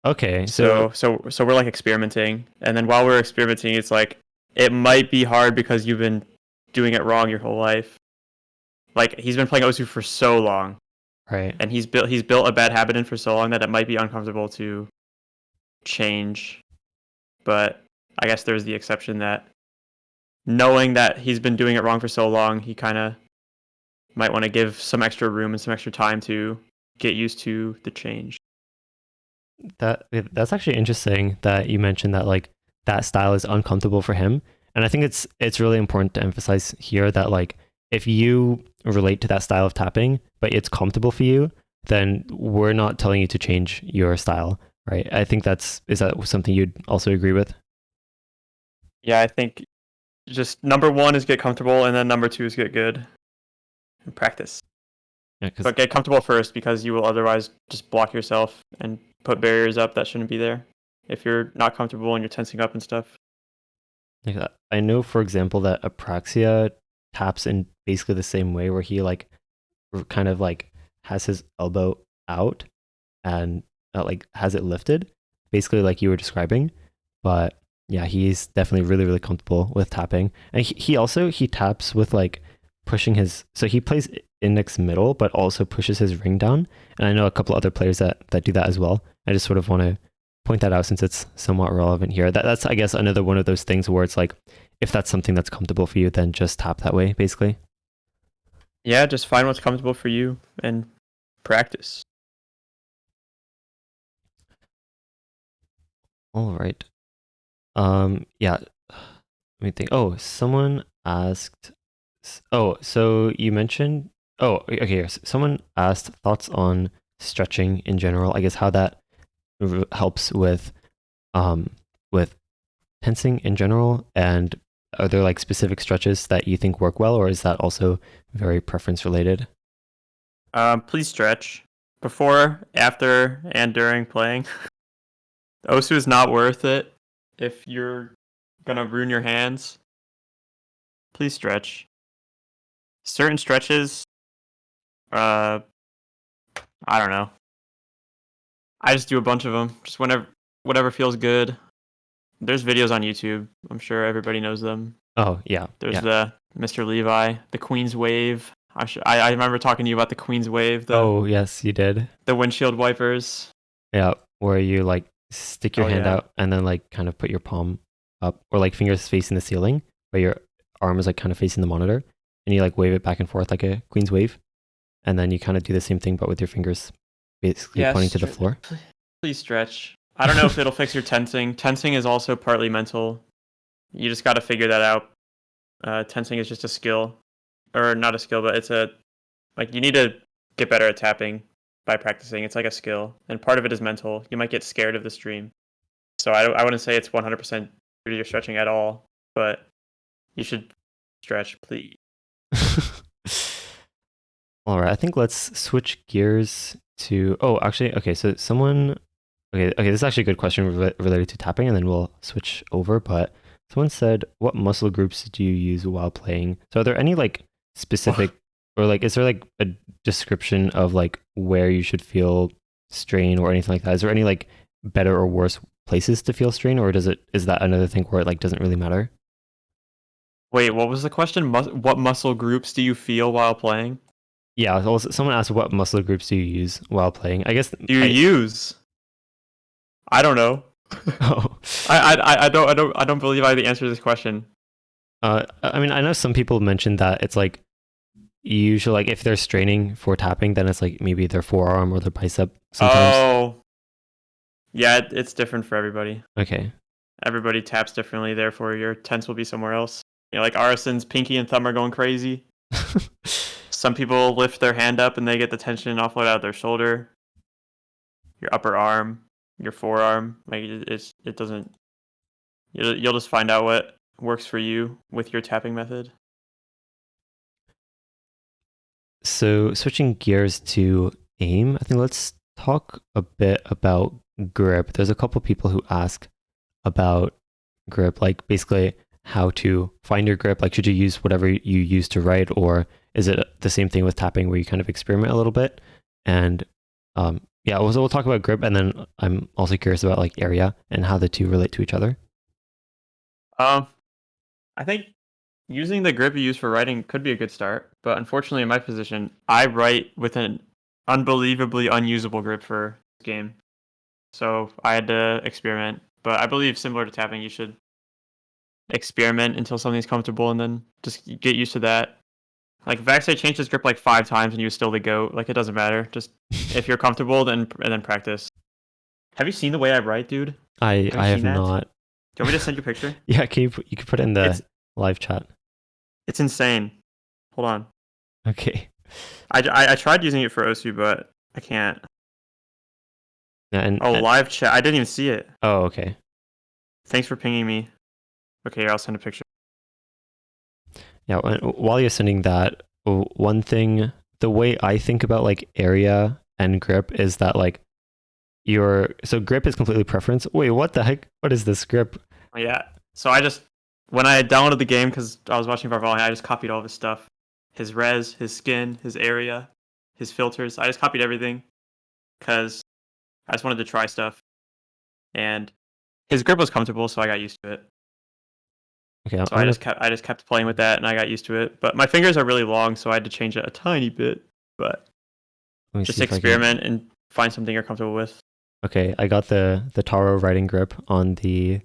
okay. So So we're like experimenting, and then while we're experimenting, it's like it might be hard because you've been doing it wrong your whole life. Like he's been playing Osu for so long, right. and he's built a bad habit in for so long that it might be uncomfortable to change. But I guess there's the exception that knowing that he's been doing it wrong for so long, he kind of might want to give some extra room and some extra time to get used to the change. That's actually interesting that you mentioned that like that style is uncomfortable for him, and I think it's really important to emphasize here that like if you relate to that style of tapping, but it's comfortable for you, then we're not telling you to change your style, right? I think is that something you'd also agree with? Yeah, I think just number one is get comfortable, and then number two is get good and practice. Yeah, because But get comfortable first because you will otherwise just block yourself and put barriers up that shouldn't be there if you're not comfortable and you're tensing up and stuff. like, I know, for example, that Apraxia taps in basically the same way, where he like kind of like has his elbow out and like has it lifted, basically like you were describing. But yeah, he's definitely really really comfortable with tapping, and he also he taps with like pushing his. So he plays index middle, but also pushes his ring down. And I know a couple other players that do that as well. I just sort of want to point that out since it's somewhat relevant here. That's I guess another one of those things where it's like if that's something that's comfortable for you, then just tap that way, basically. Yeah, just find what's comfortable for you and practice. All right. Yeah. Let me think. Oh, someone asked. Oh, so you mentioned. Oh, okay. Yes. Someone asked thoughts on stretching in general. I guess how that helps um with tensing in general, and are there like specific stretches that you think work well, or is that also very preference related? Please stretch before, after, and during playing. Osu is not worth it if you're gonna ruin your hands. Please stretch. Certain stretches, uh, I don't know. I just do a bunch of them, just whatever feels good. There's videos on YouTube. I'm sure everybody knows them. Oh yeah, There's yeah. the Mr. Levi, the Queen's Wave. I remember talking to you about the Queen's Wave, Oh yes, you did. the windshield wipers. Yeah, where you like stick your Oh hand yeah. out and then like kind of put your palm up or like fingers facing the ceiling, but your arm is like kind of facing the monitor, and you like wave it back and forth like a queen's wave, and then you kind of do the same thing but with your fingers basically Yeah, pointing to the floor. please stretch. I don't know if it'll fix your tensing. Tensing is also partly mental. You just got to figure that out. Tensing is just a skill, or not a skill, but it's a like you need to get better at tapping by practicing. It's like a skill, and part of it is mental. You might get scared of the stream, so I wouldn't say it's 100% due to your stretching at all, but you should stretch, please. All right, I think let's switch gears to. Oh, actually, okay. So someone. Okay, okay. This is actually a good question related to tapping, and then we'll switch over. But someone said, "What muscle groups do you use while playing?" So, are there any like specific, or like, is there like a description of like where you should feel strain or anything like that? Is there any like better or worse places to feel strain, or is that another thing where it like doesn't really matter? Wait, what was the question? What muscle groups do you feel while playing? Yeah. Also, someone asked, "What muscle groups do you use while playing?" I guess Do you I. use? I don't know. Oh. I don't believe I have the answer to this question. I mean, I know some people mentioned that it's like usually like if they're straining for tapping, then it's like maybe their forearm or their bicep sometimes. Oh, yeah, it's different for everybody. Okay. Everybody taps differently, therefore your tense will be somewhere else. You know, like Arson's pinky and thumb are going crazy. Some people lift their hand up and they get the tension offload out of their shoulder, your upper arm, your forearm. Like it doesn't. You'll just find out what works for you with your tapping method. So switching gears to aim, I think let's talk a bit about grip. There's a couple people who ask about grip, like basically how to find your grip. Like, should you use whatever you use to write, or is it the same thing with tapping where you kind of experiment a little bit? And yeah, so we'll talk about grip, and then I'm also curious about like area and how the two relate to each other. Um, I think using the grip you use for writing could be a good start, but unfortunately, in my position, I write with an unbelievably unusable grip for this game. So I had to experiment. But I believe similar to tapping, you should experiment until something's comfortable and then just get used to that. Like Vaxay changed his grip like 5 times and he was still the GOAT. Like it doesn't matter. Just if you're comfortable, then practice. Have you seen the way I write, dude? I Have you have seen that? not. Do you want me to send you a picture? Yeah, you can put it in the It's live chat. it's insane. Hold on. Okay. I tried using it for OSU, but I can't. Yeah, Oh, live chat. I didn't even see it. oh, okay. Thanks for pinging me. Okay, here, I'll send a picture. Yeah, while you're sending that, one thing, the way I think about like area and grip is that like so grip is completely preference. Wait, what the heck? What is this grip? Oh, yeah. So when I downloaded the game because I was watching Varvali, I just copied all of his stuff, his res, his skin, his area, his filters. I just copied everything because I just wanted to try stuff, and his grip was comfortable, so I got used to it. Okay, So I just kept playing with that, and I got used to it. But my fingers are really long, so I had to change it a tiny bit. But let me just see if I can. experiment and find something you're comfortable with. Okay, I got the taro writing grip on the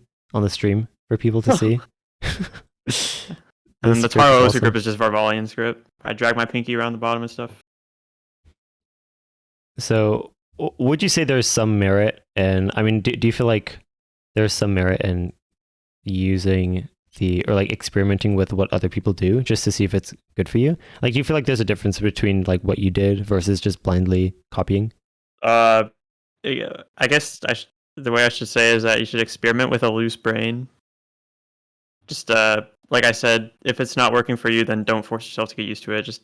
stream for people to see. And This the grip is Taro Osu awesome. grip is just Varvalian's grip. I drag my pinky around the bottom and stuff. So, would you say there's some merit in? I mean, do you feel like there's some merit in using or like experimenting with what other people do just to see if it's good for you? Like, do you feel like there's a difference between like what you did versus just blindly copying? I guess the way I should say is that you should experiment with a loose brain. Just like I said, if it's not working for you, then don't force yourself to get used to it. Just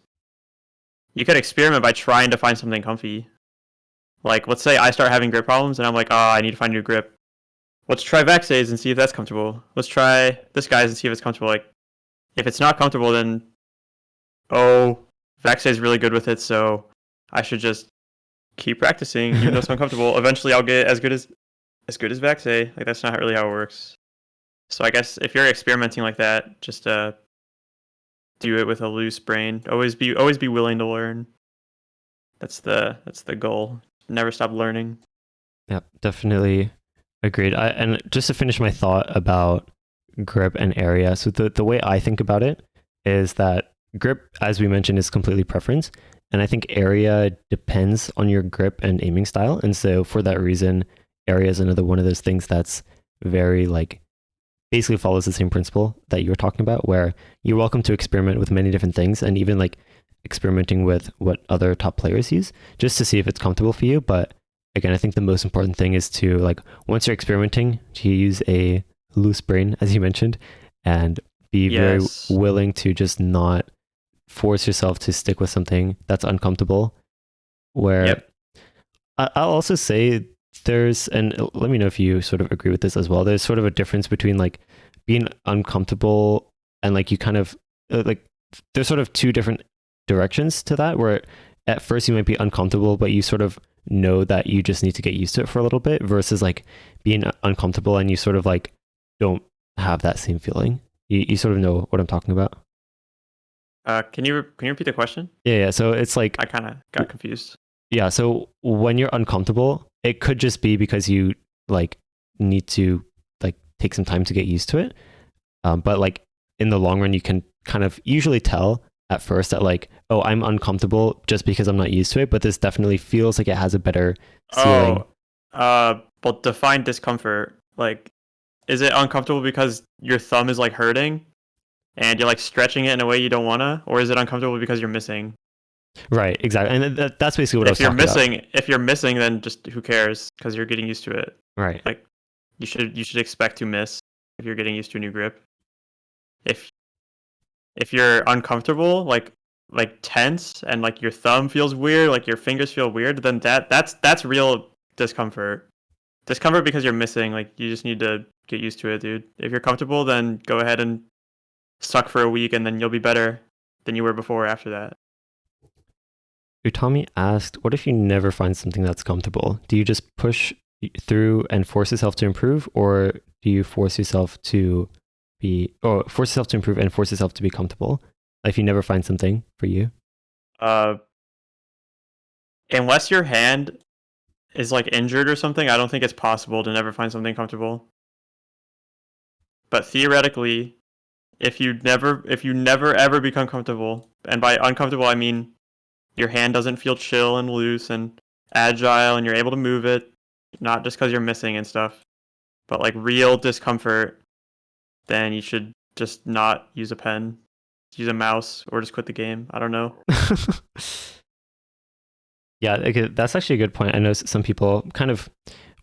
you could experiment by trying to find something comfy. Like let's say I start having grip problems and I'm like, oh, I need to find a new grip. Let's try Vaxays and see if that's comfortable. Let's try this guy's and see if it's comfortable. Like if it's not comfortable, then oh, Vaxay's really good with it, so I should just keep practicing even though it's uncomfortable. Eventually, I'll get as good as Vaxay. Like that's not really how it works. So I guess if you're experimenting like that, just do it with a loose brain. Always be willing to learn. That's the goal. Never stop learning. Yep, definitely agreed. And just to finish my thought about grip and area, so the way I think about it is that grip, as we mentioned, is completely preference. And I think area depends on your grip and aiming style. And so for that reason, area is another one of those things that's very like basically follows the same principle that you were talking about, where you're welcome to experiment with many different things and even like experimenting with what other top players use just to see if it's comfortable for you. But again, I think the most important thing is to like once you're experimenting, to use a loose brain, as you mentioned, and be very Yes. willing to just not force yourself to stick with something that's uncomfortable. Where Yep. I'll also say there's, and let me know if you sort of agree with this as well. There's sort of a difference between like being uncomfortable and like you kind of like there's sort of two different directions to that where at first you might be uncomfortable, but you sort of know that you just need to get used to it for a little bit versus like being uncomfortable and you sort of like don't have that same feeling. You sort of know what I'm talking about. Can you repeat the question? Yeah. So it's like I kind of got confused. yeah, so when you're uncomfortable, it could just be because you like need to like take some time to get used to it. But like in the long run, you can kind of usually tell at first that like, oh, I'm uncomfortable just because I'm not used to it. But this definitely feels like it has a better ceiling. Oh, well, define discomfort. Like, is it uncomfortable because your thumb is like hurting and you're like stretching it in a way you don't wanna, or is it uncomfortable because you're missing? Right, exactly. And that's basically what I was talking about. If you're missing, then just who cares? Because you're getting used to it. Right. Like, you should expect to miss if you're getting used to a new grip. If if you're uncomfortable, like tense, and like your thumb feels weird, like your fingers feel weird, then that's real discomfort. Discomfort because you're missing. Like you just need to get used to it, dude. If you're comfortable, then go ahead and suck for a week, and then you'll be better than you were before after that. Utami asked, what if you never find something that's comfortable? Do you just push through and force yourself to improve, or do you force yourself to force yourself to improve and force yourself to be comfortable? If you never find something for you. Uh, Unless your hand is like injured or something, I don't think it's possible to never find something comfortable. But theoretically, if you never ever become comfortable, and by uncomfortable I mean your hand doesn't feel chill and loose and agile and you're able to move it, not just because you're missing and stuff, but like real discomfort, then you should just not use a pen, use a mouse, or just quit the game. I don't know. Yeah, okay, that's actually a good point. I know some people kind of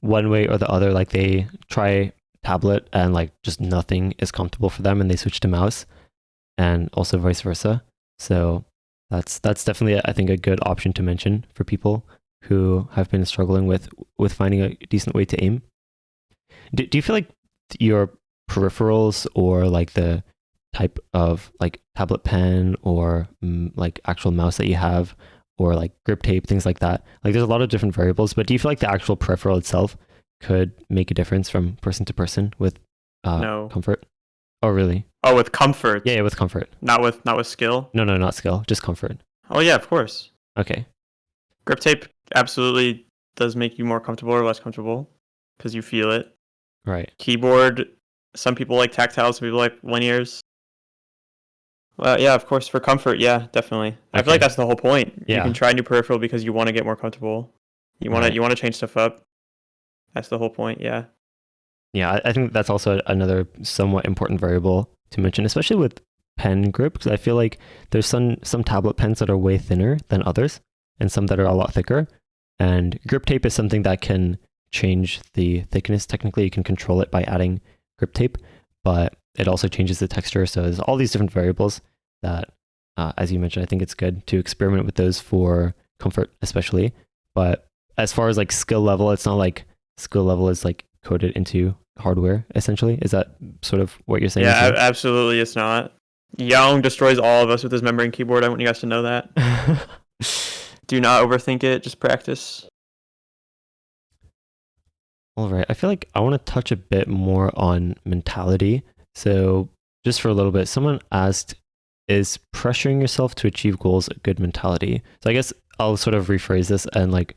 one way or the other, like they try tablet and like just nothing is comfortable for them and they switch to mouse and also vice versa. So that's definitely I think a good option to mention for people who have been struggling with finding a decent way to aim. Do you feel like your peripherals or like the type of like tablet pen or like actual mouse that you have or like grip tape, things like that, like there's a lot of different variables, but do you feel like the actual peripheral itself could make a difference from person to person with No. comfort? Oh, really? Oh, with comfort, Yeah, with comfort. not with skill. No, no, not skill, just comfort. Oh yeah, of course. Okay. Grip tape absolutely does make you more comfortable or less comfortable because you feel it. Right. Keyboard, some people like tactile, some people like linears. Well, yeah, of course, for comfort, yeah, definitely. I feel like Okay. that's the whole point. You Yeah. can try new peripheral because you want to get more comfortable. Right. You want to change stuff up. That's the whole point. Yeah. Yeah, I think that's also another somewhat important variable to mention, especially with pen grip, because I feel like there's some tablet pens that are way thinner than others, and some that are a lot thicker. And grip tape is something that can change the thickness. Technically, you can control it by adding grip tape, but it also changes the texture. So there's all these different variables that, as you mentioned, I think it's good to experiment with those for comfort, especially. But as far as like skill level, it's not like skill level is like coded into hardware essentially. Is that sort of what you're saying Yeah, as absolutely. It's not. Young destroys all of us with his membrane keyboard. I want you guys to know that. well? Do not overthink it. Just practice. All right. I feel like I want to touch a bit more on mentality. So, just for a little bit, someone asked, is pressuring yourself to achieve goals a good mentality? So, I guess I'll sort of rephrase this and like,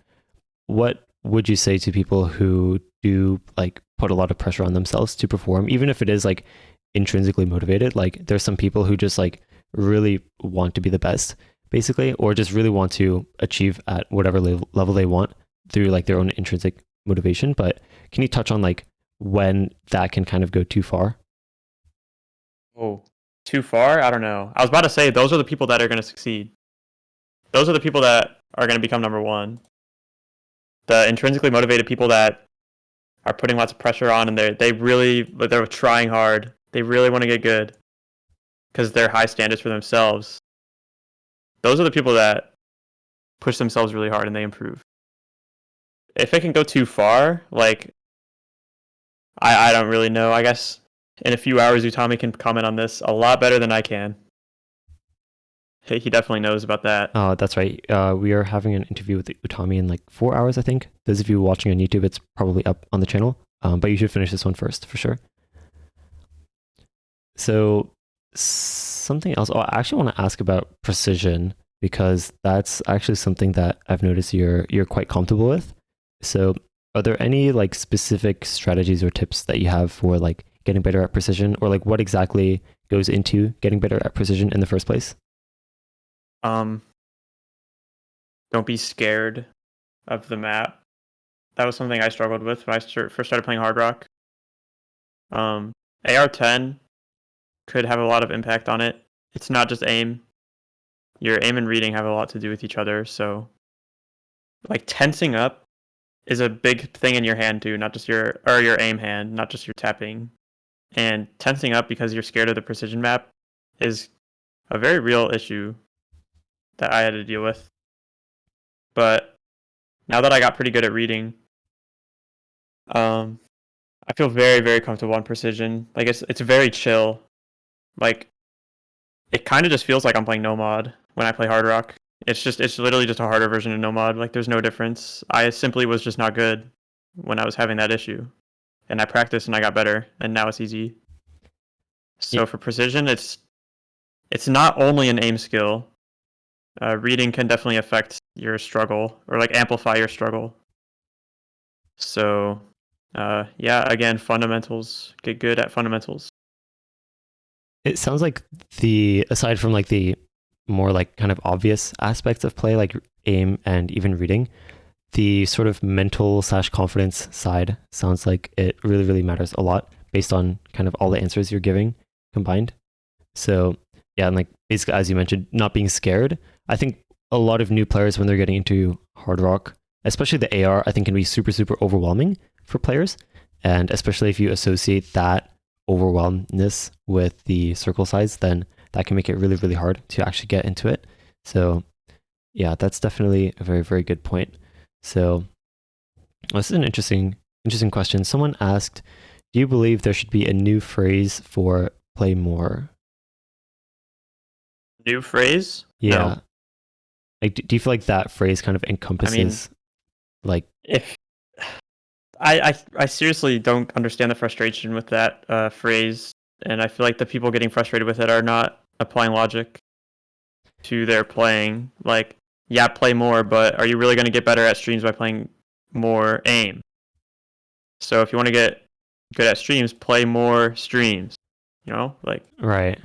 what would you say to people who do like put a lot of pressure on themselves to perform, even if it is like intrinsically motivated? Like, there's some people who just like really want to be the best, basically, or just really want to achieve at whatever level they want through like their own intrinsic motivation. But can you touch on like when that can kind of go too far? Oh, too far? I don't know. I was about to say those are the people that are going to succeed. Those are the people that are going to become number one. The intrinsically motivated people that are putting lots of pressure on, and they're trying hard. They really want to get good because they're high standards for themselves. Those are the people that push themselves really hard and they improve. If it can go too far, like I don't really know. I guess in a few hours, Utami can comment on this a lot better than I can. He definitely knows about that. Oh, that's right. We are having an interview with Utami in like 4 hours, I think. Those of you watching on YouTube, it's probably up on the channel. But you should finish this one first for sure. So something else. Oh, I actually want to ask about precision because that's actually something that I've noticed you're quite comfortable with. So are there any like specific strategies or tips that you have for like getting better at precision, or like what exactly goes into getting better at precision in the first place? Um, don't be scared of the map. That was something I struggled with when I first started playing Hard Rock. AR-10 could have a lot of impact on it. It's not just aim. Your aim and reading have a lot to do with each other. So, like tensing up is a big thing in your hand too, not just your aim hand, not just your tapping. And tensing up because you're scared of the precision map is a very real issue that I had to deal with. But now that I got pretty good at reading, I feel very, very comfortable on precision. Like it's very chill. Like it kind of just feels like I'm playing Nomad when I play Hard Rock. It's literally just a harder version of Nomad. Like there's no difference. I simply was just not good when I was having that issue, and I practiced and I got better, and now it's easy. Yeah, So for precision, it's not only an aim skill. Reading can definitely affect your struggle or like amplify your struggle. So yeah, again, fundamentals. Get good at fundamentals. it sounds like the aside from like the more like kind of obvious aspects of play, like aim and even reading, the sort of mental slash confidence side sounds like it really, really matters a lot based on kind of all the answers you're giving combined. So yeah, and like basically as you mentioned, not being scared. I think a lot of new players when they're getting into hard rock, especially the AR, I think can be super, super overwhelming for players. And especially if you associate that overwhelmness with the circle size, then that can make it really, really hard to actually get into it. So yeah, that's definitely a very, very good point. So this is an interesting question. Someone asked, do you believe there should be a new phrase for play more? New phrase? Yeah. No. Like, do you feel like that phrase kind of encompasses like, If I seriously don't understand the frustration with that phrase, and I feel like the people getting frustrated with it are not applying logic to their playing. Like, yeah, play more, but are you really going to get better at streams by playing more aim? So if you want to get good at streams, play more streams. You know, like right?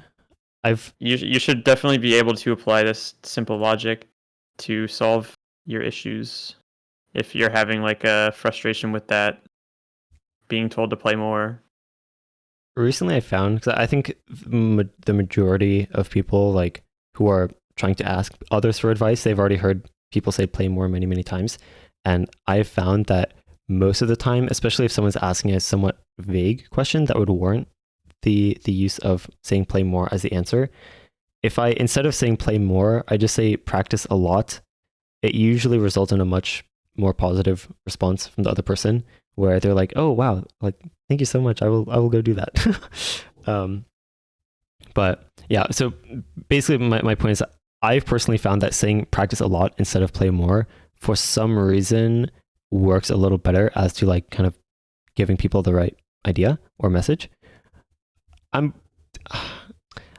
I've you should definitely be able to apply this simple logic to solve your issues if you're having like a frustration with that being told to play more. recently I found, because I think the majority of people like who are trying to ask others for advice, they've already heard people say play more many, many times. And I've found that most of the time, especially if someone's asking a somewhat vague question that would warrant the use of saying play more as the answer, if I instead of saying play more, I just say practice a lot, it usually results in a much more positive response from the other person where they're like, oh wow, like thank you so much, I will go do that. um but yeah, so basically my point is I've personally found that saying practice a lot instead of play more for some reason works a little better as to like kind of giving people the right idea or message. I'm I've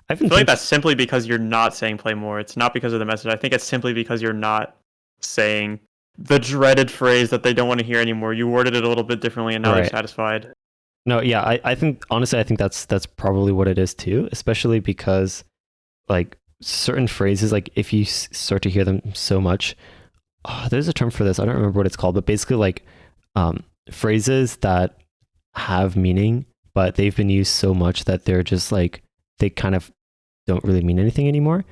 I been feel like thinking that's simply because you're not saying play more. It's not because of the message. I think it's simply because you're not saying the dreaded phrase that they don't want to hear anymore. You worded it a little bit differently, and now they're right. satisfied. No, yeah, I think honestly I think that's probably what it is too, especially because like certain phrases, like if you start to hear them so much, there's a term for this. I don't remember what it's called, but basically like phrases that have meaning, but they've been used so much that they're just like they kind of don't really mean anything anymore.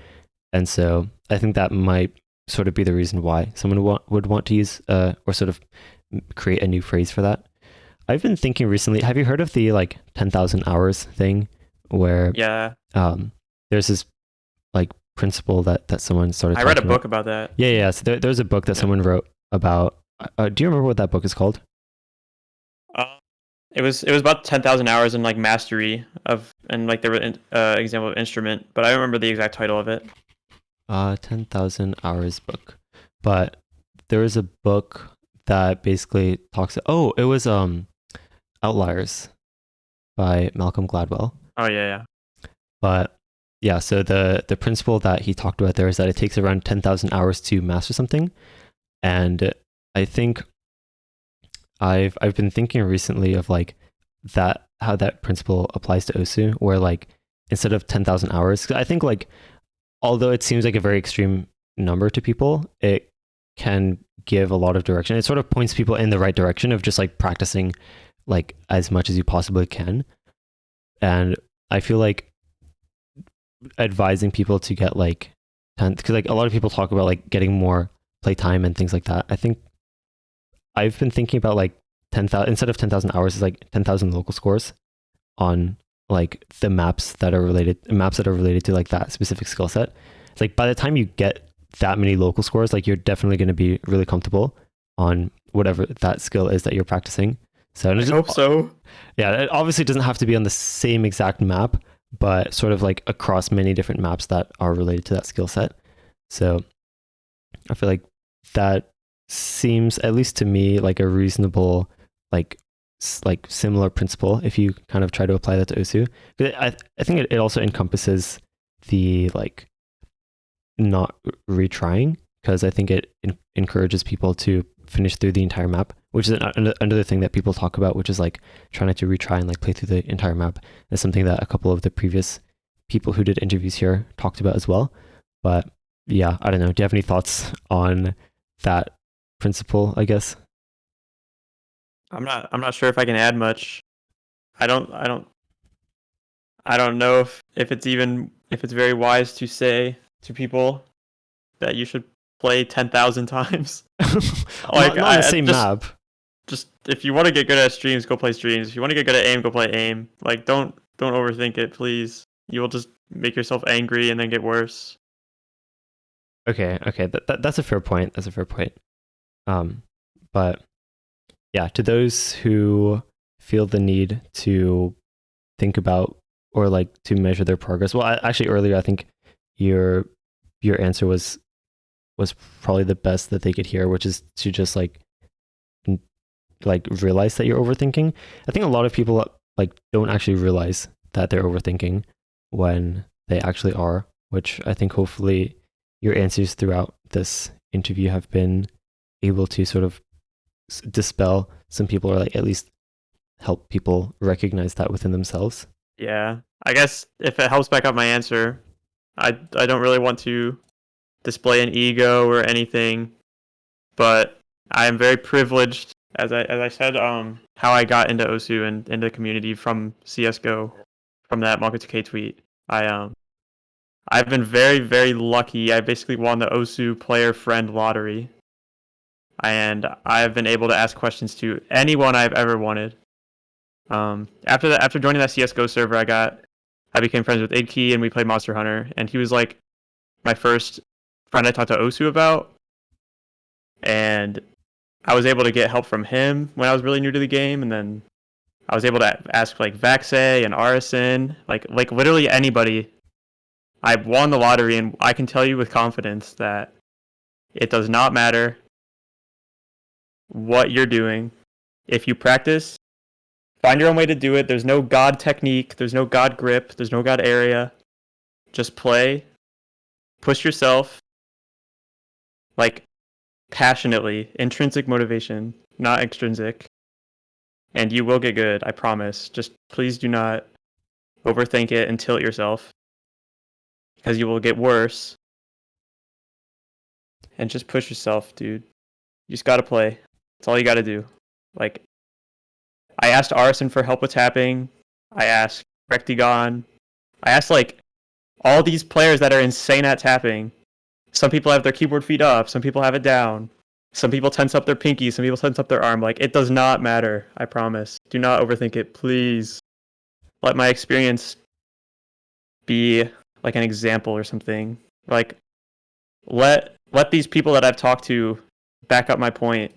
And so I think that might sort of be the reason why someone would want to use or sort of create a new phrase for that. I've been thinking recently. Have you heard of the like 10,000 hours thing, where Yeah, there's this like principle that someone started I read a talking about? book about that. Yeah, yeah. So there's a book that Yeah. someone wrote about. Do you remember what that book is called? Uh, it was about 10,000 hours in like mastery of and like there were example of instrument, but I don't remember the exact title of it. 10,000 hours book. But there is a book that basically talks. Oh, it was Outliers by Malcolm Gladwell. Oh yeah, But yeah, so the principle that he talked about there is that it takes around 10,000 hours to master something. And I think I've been thinking recently of like that how that principle applies to Osu, where like instead of 10,000 hours, 'cause I think like although it seems like a very extreme number to people, it can give a lot of direction. It sort of points people in the right direction of just like practicing like as much as you possibly can. And I feel like advising people to get like 10, because like a lot of people talk about like getting more playtime and things like that. I think I've been thinking about like 10,000 instead of 10,000 hours is like 10,000 local scores on like the maps that are related to like that specific skill set. It's like by the time you get that many local scores, like you're definitely going to be really comfortable on whatever that skill is that you're practicing. So I hope so. yeah, it obviously doesn't have to be on the same exact map, but sort of like across many different maps that are related to that skill set. So I feel like that seems, at least to me, like a reasonable, like like similar principle if you kind of try to apply that to Osu. But I think it also encompasses the like not retrying, because I think it encourages people to finish through the entire map, which is another thing that people talk about, which is like trying not to retry and like play through the entire map. That's something that a couple of the previous people who did interviews here talked about as well. But yeah, I don't know. Do you have any thoughts on that principle, I guess? I'm not sure if I can add much. I don't know if it's very wise to say to people that you should play 10,000 times. Like Not on the I same just map. just if you want to get good at streams, go play streams. If you want to get good at aim, go play aim. Like don't overthink it, please. You will just make yourself angry and then get worse. Okay, okay, that's a fair point. That's a fair point. Um, but yeah, to those who feel the need to think about or like to measure their progress. Well, actually, earlier I think your answer was probably the best that they could hear, which is to just like realize that you're overthinking. I think a lot of people like don't actually realize that they're overthinking when they actually are, which I think hopefully your answers throughout this interview have been able to sort of dispel some people, or like at least help people recognize that within themselves. Yeah. I guess if it helps back up my answer, I don't really want to display an ego or anything, but I am very privileged, as I said, how I got into Osu and into the community from CS:GO, from that Mako2K tweet. I've been very very lucky. I basically won the Osu player friend lottery, and I've been able to ask questions to anyone I've ever wanted. After joining that CS:GO server, I became friends with Idkey and we played Monster Hunter, and he was like my first friend I talked to Osu about, and I was able to get help from him when I was really new to the game, and then I was able to ask like Vaxe and Arison, like literally anybody. I won the lottery, and I can tell you with confidence that it does not matter what you're doing. If you practice Find your own way to do it. There's no God technique. There's no God grip. There's no God area. Just play. Push yourself. Like, passionately. Intrinsic motivation, not extrinsic. And you will get good, I promise. Just please do not overthink it and tilt yourself. Because you will get worse. And just push yourself, dude. You just gotta play. That's all you gotta do. Like, I asked Arson for help with tapping. I asked Rectigon. I asked, like, all these players that are insane at tapping. Some people have their keyboard feet up. Some people have it down. Some people tense up their pinky. Some people tense up their arm. Like, it does not matter. I promise. Do not overthink it, please. Let my experience be like an example or something. Like, let these people that I've talked to back up my point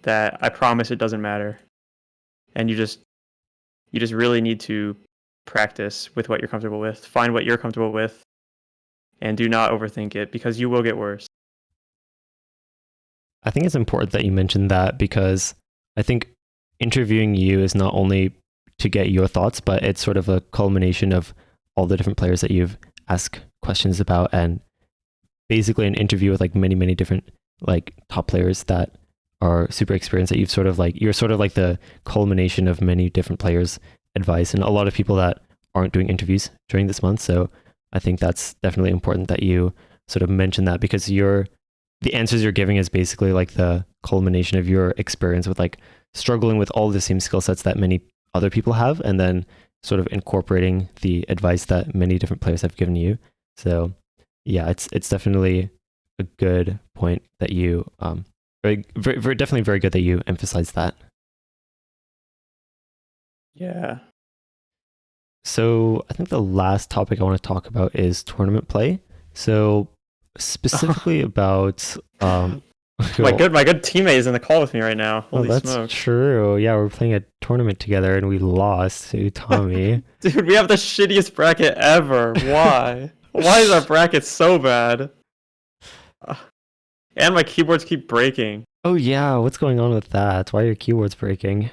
that I promise it doesn't matter. And you just really need to practice with what you're comfortable with. Find what you're comfortable with and do not overthink it because you will get worse. I think it's important that you mentioned that because I think interviewing you is not only to get your thoughts, but it's sort of a culmination of all the different players that you've asked questions about, and basically an interview with like many, many different like top players that are super experienced that you've sort of like, you're sort of like the culmination of many different players' advice and a lot of people that aren't doing interviews during this month. So I think that's definitely important that you sort of mention that because the answers you're giving is basically like the culmination of your experience with like struggling with all the same skill sets that many other people have, and then sort of incorporating the advice that many different players have given you. So yeah, it's definitely a good point that you definitely very good that you emphasize that. Yeah. So I think the last topic I want to talk about is tournament play. So specifically about my good teammate is in the call with me right now. Holy that's smokes. true. Yeah, we're playing a tournament together and we lost to Tommy. Dude, we have the shittiest bracket ever. Why? Why is our bracket so bad? And my keyboards keep breaking. Oh yeah, what's going on with that? Why are your keyboards breaking?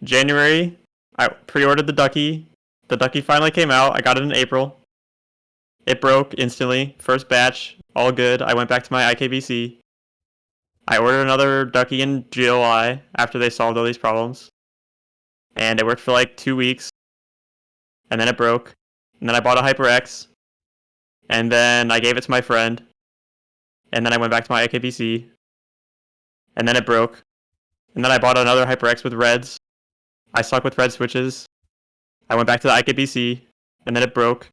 January, I pre-ordered the Ducky. The Ducky finally came out. I got it in April. It broke instantly. First batch, all good. I went back to my IKBC. I ordered another Ducky in July after they solved all these problems. And it worked for like 2 weeks. And then it broke. And then I bought a HyperX. And then I gave it to my friend. And then I went back to my IKBC. And then it broke. And then I bought another HyperX with reds. I suck with red switches. I went back to the IKBC. And then it broke.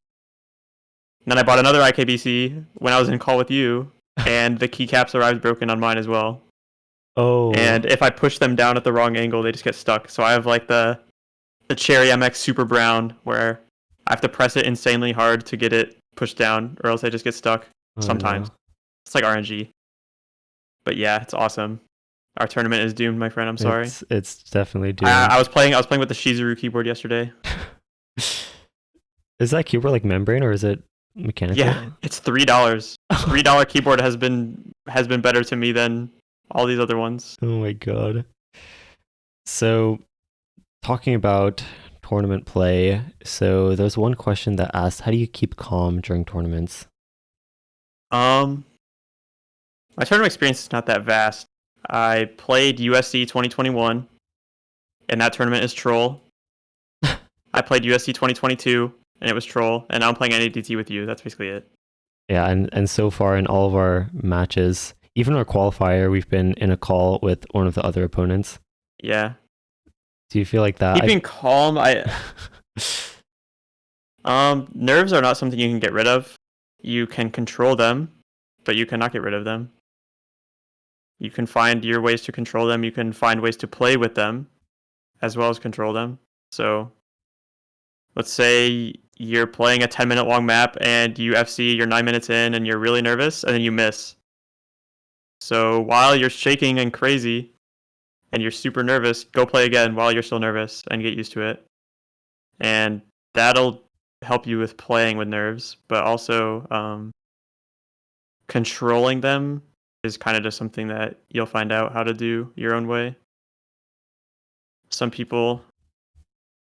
And then I bought another IKBC when I was in call with you. And the keycaps arrived broken on mine as well. Oh. And if I push them down at the wrong angle, they just get stuck. So I have like the Cherry MX Super Brown where I have to press it insanely hard to get it pushed down, or else I just get stuck sometimes. No. It's like RNG. But yeah, it's awesome. Our tournament is doomed, my friend. I'm sorry. It's definitely doomed. I was playing with the Shizuru keyboard yesterday. Is that keyboard like membrane or is it mechanical? Yeah, it's $3. $3 keyboard has been better to me than all these other ones. Oh my god. So talking about tournament play, so there's one question that asked, how do you keep calm during tournaments? My tournament experience is not that vast. I played USC 2021, and that tournament is troll. I played USC 2022, and it was troll, and now I'm playing NADT with you. That's basically it. Yeah, and so far in all of our matches, even our qualifier, we've been in a call with one of the other opponents. Yeah. Do you feel like that? Keeping calm, nerves are not something you can get rid of. You can control them, but you cannot get rid of them. You can find your ways to control them. You can find ways to play with them, as well as control them. So, let's say you're playing a 10-minute long map and you FC, you're 9 minutes in and you're really nervous, and then you miss. So while you're shaking and crazy and you're super nervous, go play again while you're still nervous and get used to it. And that'll help you with playing with nerves, but also controlling them is kind of just something that you'll find out how to do your own way. Some people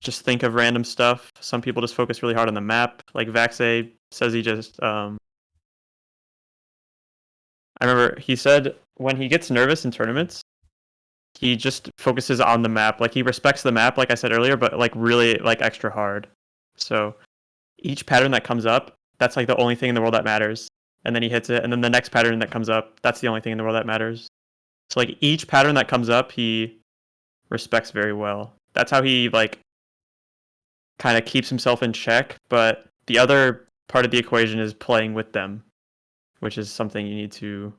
just think of random stuff. Some people just focus really hard on the map. Like Vaxe says he just I remember he said when he gets nervous in tournaments, he just focuses on the map. Like he respects the map, like I said earlier, but like really like extra hard. So each pattern that comes up, that's like the only thing in the world that matters. And then he hits it, and then the next pattern that comes up, that's the only thing in the world that matters. So like each pattern that comes up, he respects very well. That's how he like kind of keeps himself in check. But the other part of the equation is playing with them, which is something you need to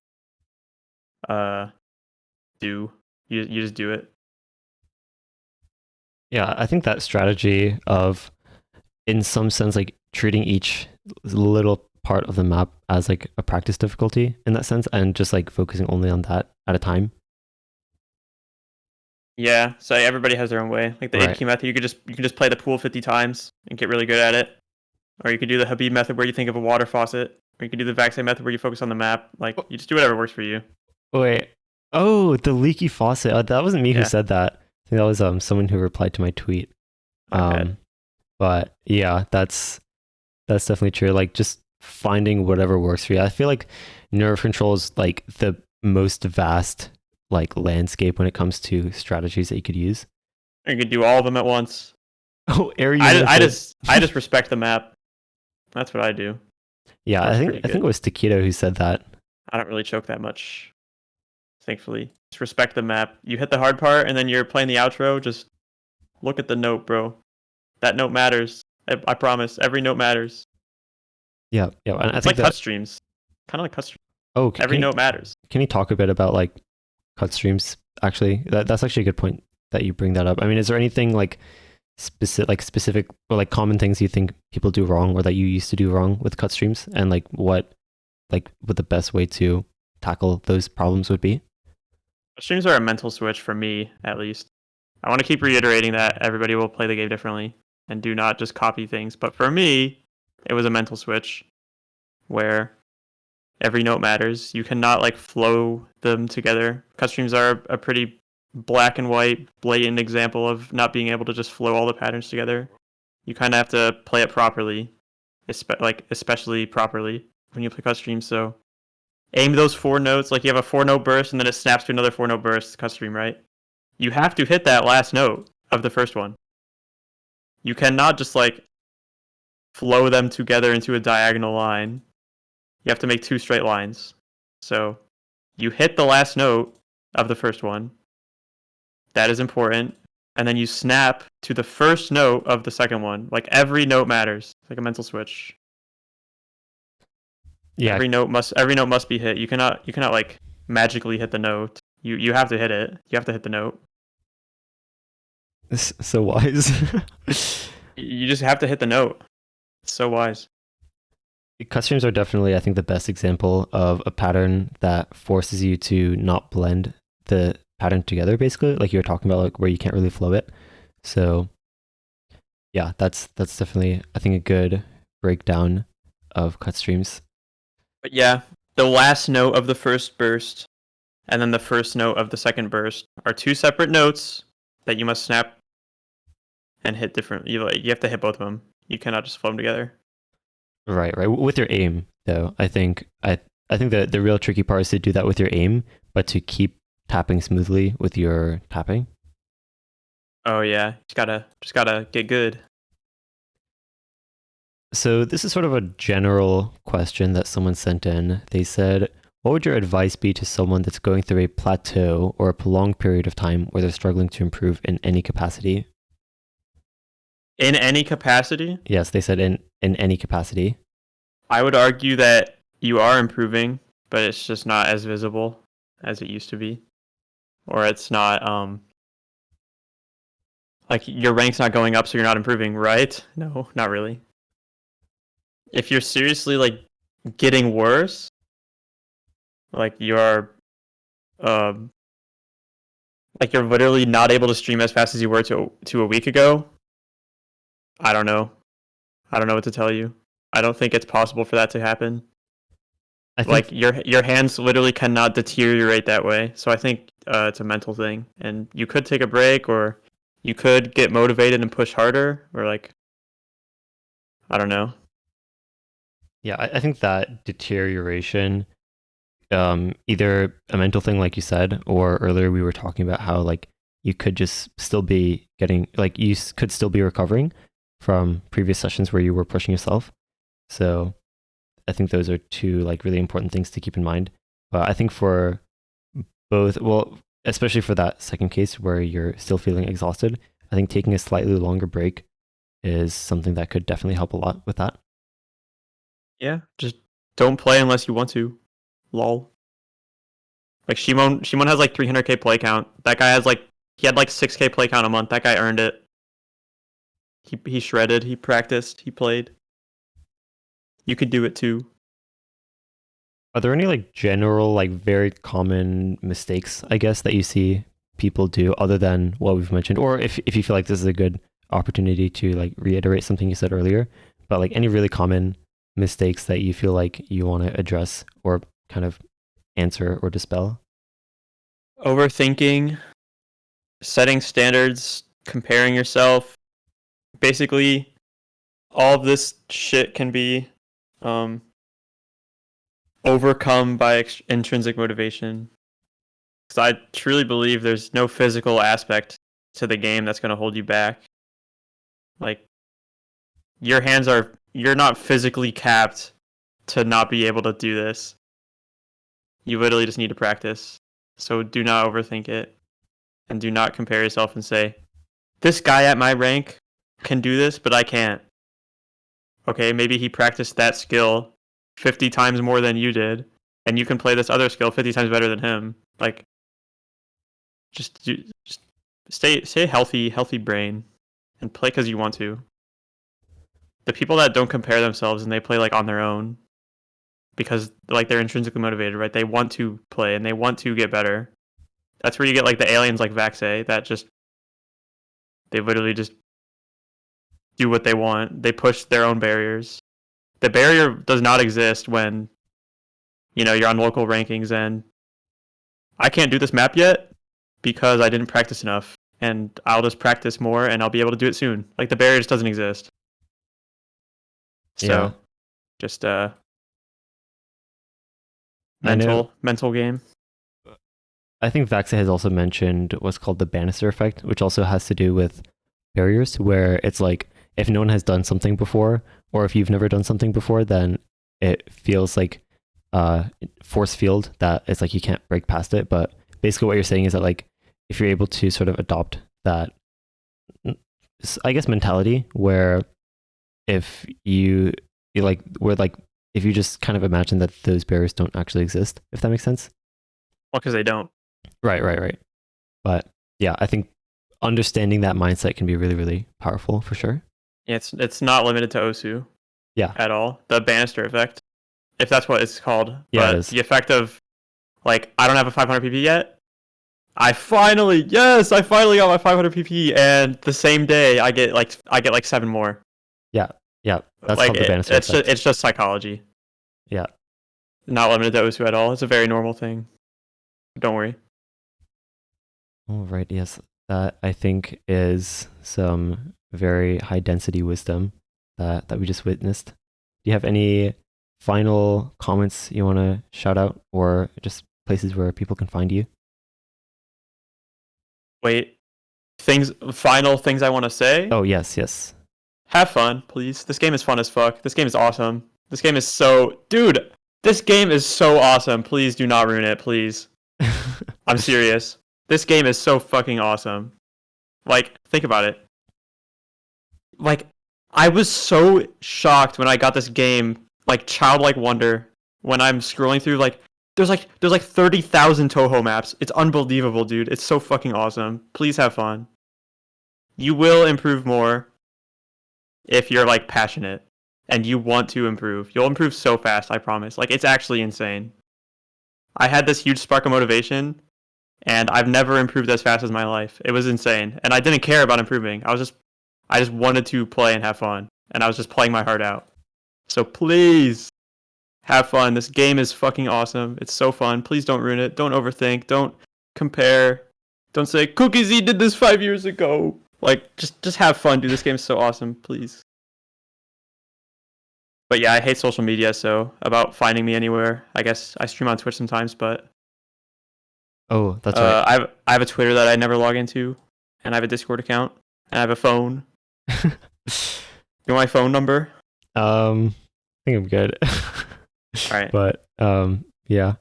uh do. You just do it. Yeah, I think that strategy of, in some sense, like treating each little part of the map as like a practice difficulty in that sense, and just like focusing only on that at a time. Yeah, so everybody has their own way. Like the Right. APQ method, you can just play the pool 50 times and get really good at it. Or you could do the Habib method where you think of a water faucet. Or you could do the Vaxe method where you focus on the map. Like you just do whatever works for you. Wait. Oh, the leaky faucet. That wasn't me who Yeah, said that. I think that was someone who replied to my tweet. my bad. But yeah, that's definitely true. Like just finding whatever works for you. I feel like nerve control is like the most vast like landscape when it comes to strategies that you could use. Or you could do all of them at once. Oh, area I just respect the map. That's what I do. Yeah, Works I pretty think good. it was Taquito who said that. I don't really choke that much, thankfully. Just respect the map. You hit the hard part and then you're playing the outro. Just look at the note, bro. That note matters. I promise. Every note matters. Yeah, yeah. And I It's think like cut that. streams. Kind of like cut streams. Oh, Every note matters. can you talk a bit about like cut streams? Actually, that's actually a good point that you bring that up. I mean, is there anything like specific or like common things you think people do wrong or that you used to do wrong with cut streams, and like what the best way to tackle those problems would be? Streams are a mental switch for me, at least. I want to keep reiterating that everybody will play the game differently and do not just copy things. But for me, it was a mental switch where every note matters. You cannot like flow them together. Cut streams are a pretty black and white, blatant example of not being able to just flow all the patterns together. You kind of have to play it properly, especially properly when you play cut streams. So aim those 4 notes. Like you have a 4 note burst and then it snaps to another 4 note burst cut stream, right? You have to hit that last note of the first one. You cannot just like flow them together into a diagonal line. You have to make 2 straight lines. So you hit the last note of the first one. That is important. And then you snap to the first note of the second one. Like every note matters. It's like a mental switch. Yeah. Every note must be hit. You cannot like magically hit the note. You have to hit it. You have to hit the note. So wise. You just have to hit the note. It's so wise. Cut streams are definitely, I think, the best example of a pattern that forces you to not blend the pattern together, basically, like you were talking about, like where you can't really flow it. So yeah, that's definitely, I think, a good breakdown of cut streams. But yeah, the last note of the first burst and then the first note of the second burst are 2 separate notes that you must snap and hit different. You have to hit both of them. You cannot just flow them together. Right. With your aim, though, I think that the real tricky part is to do that with your aim, but to keep tapping smoothly with your tapping. Oh yeah, just gotta get good. So this is sort of a general question that someone sent in. They said, what would your advice be to someone that's going through a plateau or a prolonged period of time where they're struggling to improve in any capacity? In any capacity? Yes, they said in any capacity. I would argue that you are improving, but it's just not as visible as it used to be. Or it's not like your rank's not going up so you're not improving, right? No, not really. If you're seriously like getting worse, like you're like you're literally not able to stream as fast as you were to a week ago, I don't know. I don't know what to tell you. I don't think it's possible for that to happen. I think Like your hands literally cannot deteriorate that way. So I think it's a mental thing, and you could take a break or You could get motivated and push harder, or like, I don't know. Yeah, I think that deterioration, either a mental thing, like you said, or earlier we were talking about how like you could just still be getting like could still be recovering from previous sessions where you were pushing yourself. So I think those are two like really important things to keep in mind. But I think for both, well, especially for that second case where you're still feeling exhausted, I think taking a slightly longer break is something that could definitely help a lot with that. Yeah, just don't play unless you want to. Lol. Like Shimon has like 300k play count. That guy has like he had like 6k play count a month. That guy earned it. He shredded. He practiced. He played. You could do it too. Are there any like general, like very common mistakes, I guess, that you see people do other than what we've mentioned? Or if you feel like this is a good opportunity to like reiterate something you said earlier, but like any really common mistakes that you feel like you want to address or kind of answer or dispel? Overthinking, setting standards, comparing yourself. Basically, all of this shit can be um, overcome by intrinsic motivation. Because I truly believe there's no physical aspect to the game that's going to hold you back. Like, you're not physically capped to not be able to do this. You literally just need to practice. So do not overthink it. And do not compare yourself and say, this guy at my rank can do this, but I can't. Okay, maybe he practiced that skill 50 times more than you did, and you can play this other skill 50 times better than him. Like, just stay healthy brain, and play because you want to. The people that don't compare themselves and they play like on their own because like they're intrinsically motivated, right? They want to play and they want to get better. That's where you get like the aliens like Vaxe that just they literally just do what they want. They push their own barriers. The barrier does not exist when you're on local rankings and I can't do this map yet because I didn't practice enough, and I'll just practice more and I'll be able to do it soon. Like the barrier just doesn't exist. Yeah, So just I know. mental game. I think Vaxa has also mentioned what's called the Bannister effect, which also has to do with barriers, where it's like if no one has done something before, or if you've never done something before, then it feels like force field that it's like you can't break past it. But basically, what you're saying is that like if you're able to sort of adopt that, I guess, mentality where if you like where like if you just kind of imagine that those barriers don't actually exist, if that makes sense. Well, because they don't. Right. But yeah, I think understanding that mindset can be really, really powerful for sure. Yeah, it's not limited to Osu Yeah. at all. The Bannister effect, if that's what it's called. Yeah, it But is. the effect of like I don't have a 500 PP yet. I finally got my 500 PP, and the same day I get like 7 more. Yeah. Yeah. That's Like called the Bannister effect. it's just psychology. Yeah. Not limited to Osu at all. It's a very normal thing. Don't worry. All right. Yes. That I think is some very high density wisdom that we just witnessed. Do you have any final comments you want to shout out or just places where people can find you? Wait, final things I want to say. Oh, yes. Have fun, please. This game is fun as fuck. This game is awesome. This game is so dude. This game is so awesome. Please do not ruin it, please. I'm serious. This game is so fucking awesome. Like, think about it. Like, I was so shocked when I got this game, like childlike wonder, when I'm scrolling through there's like 30,000 Toho maps. It's unbelievable, dude. It's so fucking awesome. Please have fun. You will improve more if you're like passionate and you want to improve. You'll improve so fast, I promise. Like it's actually insane. I had this huge spark of motivation and I've never improved as fast as my life. It was insane. And I didn't care about improving. I just wanted to play and have fun. And I was just playing my heart out. So please have fun. This game is fucking awesome. It's so fun. Please don't ruin it. Don't overthink. Don't compare. Don't say Cookies did this 5 years ago. Like, just have fun, dude. This game's so awesome, please. But yeah, I hate social media, so about finding me anywhere. I guess I stream on Twitch sometimes, but Oh, that's right. I have a Twitter that I never log into, and I have a Discord account, and I have a phone. You want my phone number? I think I'm good. All right. But yeah.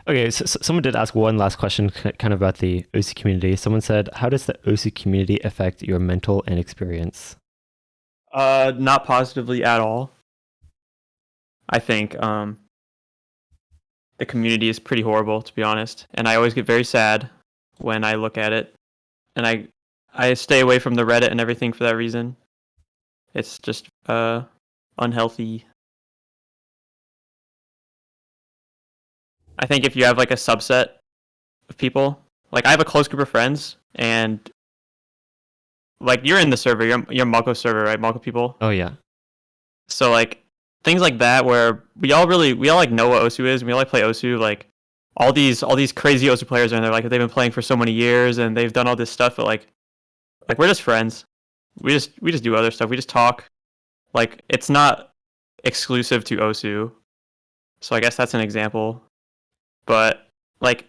Okay, so someone did ask one last question kind of about the OC community. Someone said, how does the OC community affect your mental and experience? Not positively at all. I think the community is pretty horrible, to be honest, and I always get very sad when I look at it, and I stay away from the Reddit and everything for that reason. It's just unhealthy. I think if you have like a subset of people, like I have a close group of friends, and like you're in the server, you're Malco server, right? Malco people. Oh yeah. So like things like that where we all like know what Osu is, and we all like play Osu, like all these crazy Osu players are in there, like they've been playing for so many years and they've done all this stuff, but like we're just friends. We just do other stuff. We just talk. Like it's not exclusive to Osu. So I guess that's an example. But like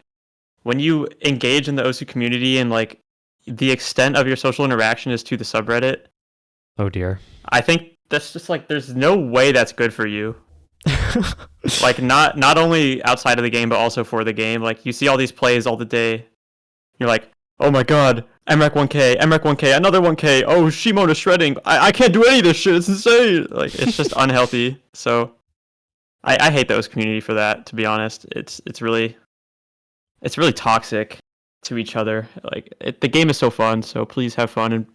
when you engage in the Osu community and like the extent of your social interaction is to the subreddit, Oh dear. I think that's just like there's no way that's good for you. Like not only outside of the game but also for the game. Like you see all these plays all the day. You're like, oh my god, MREC 1K, MREC 1K, another 1K. Oh, Shimon shredding. I can't do any of this shit. It's insane. Like it's just unhealthy. So I hate those community for that. To be honest, it's really toxic to each other. Like the game is so fun. So please have fun and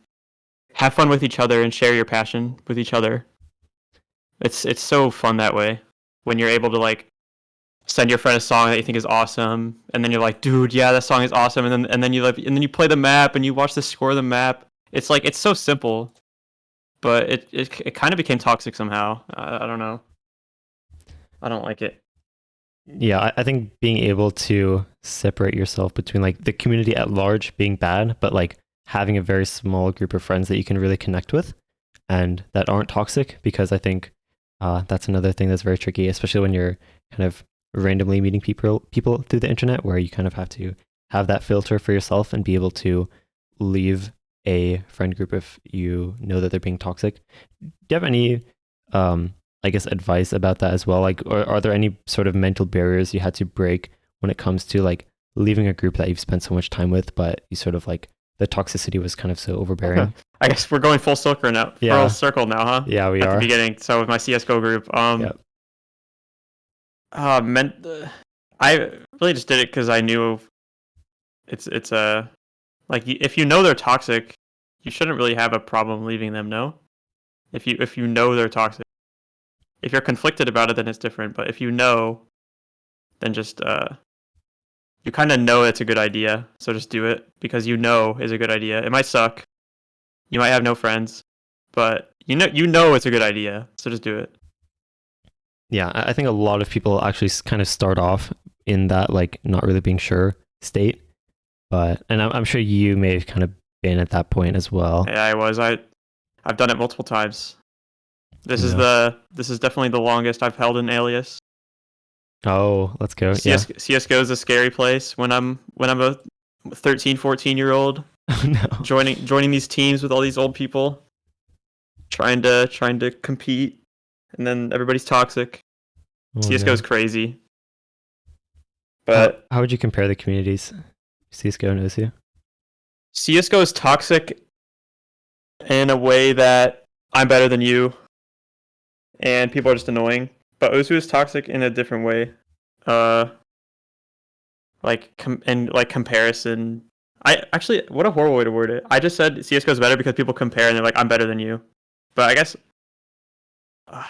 have fun with each other and share your passion with each other. It's so fun that way when you're able to like send your friend a song that you think is awesome, and then you're like, dude, yeah, that song is awesome, and then you play the map and you watch the score of the map. It's like it's so simple, but it kind of became toxic somehow. I don't know. I don't like it. Yeah, I think being able to separate yourself between like the community at large being bad, but like having a very small group of friends that you can really connect with and that aren't toxic, because I think that's another thing that's very tricky, especially when you're kind of randomly meeting people through the internet, where you kind of have to have that filter for yourself and be able to leave a friend group if you know that they're being toxic. Do you have any I guess advice about that as well? Like, or are there any sort of mental barriers you had to break when it comes to like leaving a group that you've spent so much time with, but you sort of like the toxicity was kind of so overbearing? I guess we're going full circle now. Yeah. Full circle now, huh? Yeah, we At are. the beginning. So with my CS:GO group, Yep. I really just did it because I knew it's a like if you know they're toxic, you shouldn't really have a problem leaving them. No, if you know they're toxic, if you're conflicted about it, then it's different. But if you know, then just you kind of know it's a good idea, so just do it because you know is a good idea. It might suck, you might have no friends, but you know it's a good idea, so just do it. Yeah, I think a lot of people actually kind of start off in that like not really being sure state, but and I'm sure you may have kind of been at that point as well. Yeah, I've done it multiple times. This Yeah. is definitely the longest I've held an alias. Oh, let's go. Yeah. CS:GO is a scary place when I'm a 13, 14-year-old Oh no. joining these teams with all these old people trying to compete, and then everybody's toxic. Oh, CS:GO no. is crazy. How, But how would you compare the communities? CSGO and OSU? CS:GO is toxic in a way that I'm better than you and people are just annoying. But Osu is toxic in a different way. Like comparison. I actually, what a horrible way to word it. I just said CS:GO is better because people compare and they're like, I'm better than you. But I guess uh,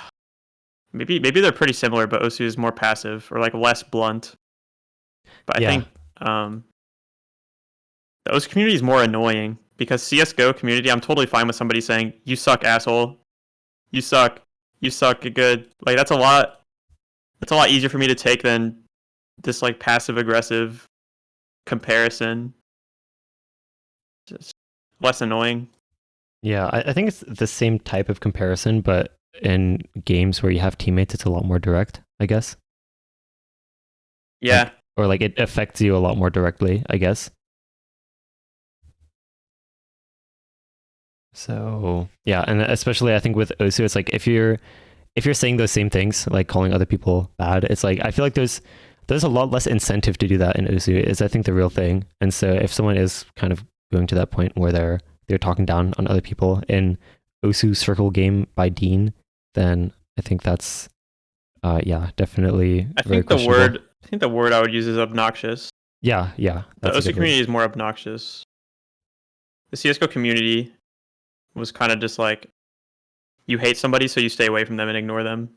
maybe they're pretty similar, but Osu is more passive or like less blunt. But I Yeah. think the Osu community is more annoying because CS:GO community, I'm totally fine with somebody saying, "You suck, asshole. You suck. You suck. Good." Like that's a lot. That's a lot easier for me to take than this like passive aggressive comparison. Just less annoying. Yeah, I think it's the same type of comparison, but in games where you have teammates, it's a lot more direct, I guess. Yeah, Like, or like it affects you a lot more directly, I guess. So yeah, and especially I think with Osu, it's like if you're saying those same things, like calling other people bad, it's like I feel like there's a lot less incentive to do that in Osu. Is I think the real thing. And so if someone is kind of going to that point where they're talking down on other people in Osu Circle Game by Dean, then I think that's yeah, definitely I very think the questionable. word I think the word I would use is obnoxious. Yeah, yeah, The that's a OC good word. community is more obnoxious. The CS:GO community was kind of just like you hate somebody, so you stay away from them and ignore them,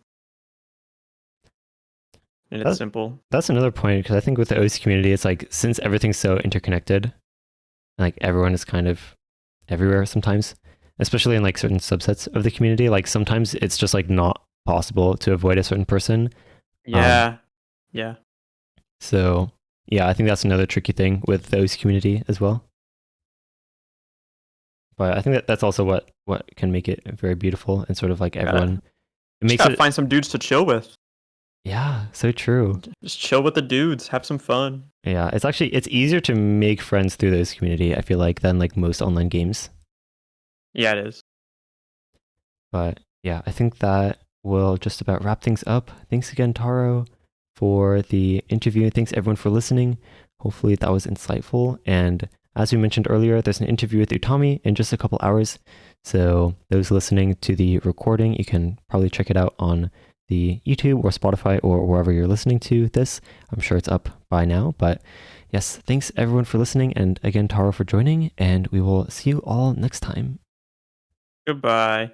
and it's That, simple. that's another point because I think with the OC community, it's like since everything's so interconnected, like everyone is kind of everywhere sometimes, especially in like certain subsets of the community. Like sometimes it's just like not possible to avoid a certain person. Um, Yeah, yeah. so yeah, I think that's another tricky thing with those community as well. But I think that that's also what can make it very beautiful and sort of like Gotta everyone. It just makes gotta it find some dudes to chill with. yeah, so true. Just chill with the dudes, have some fun. Yeah, it's easier to make friends through those community. I feel like than like most online games. Yeah, it is. But yeah, I think that will just about wrap things up. Thanks again, Taro, for the interview. Thanks everyone for listening. Hopefully that was insightful. And as we mentioned earlier, there's an interview with Utami in just a couple hours. So those listening to the recording, you can probably check it out on the YouTube or Spotify or wherever you're listening to this. I'm sure it's up by now. But yes, thanks everyone for listening. And again, Taro for joining. And we will see you all next time. Goodbye.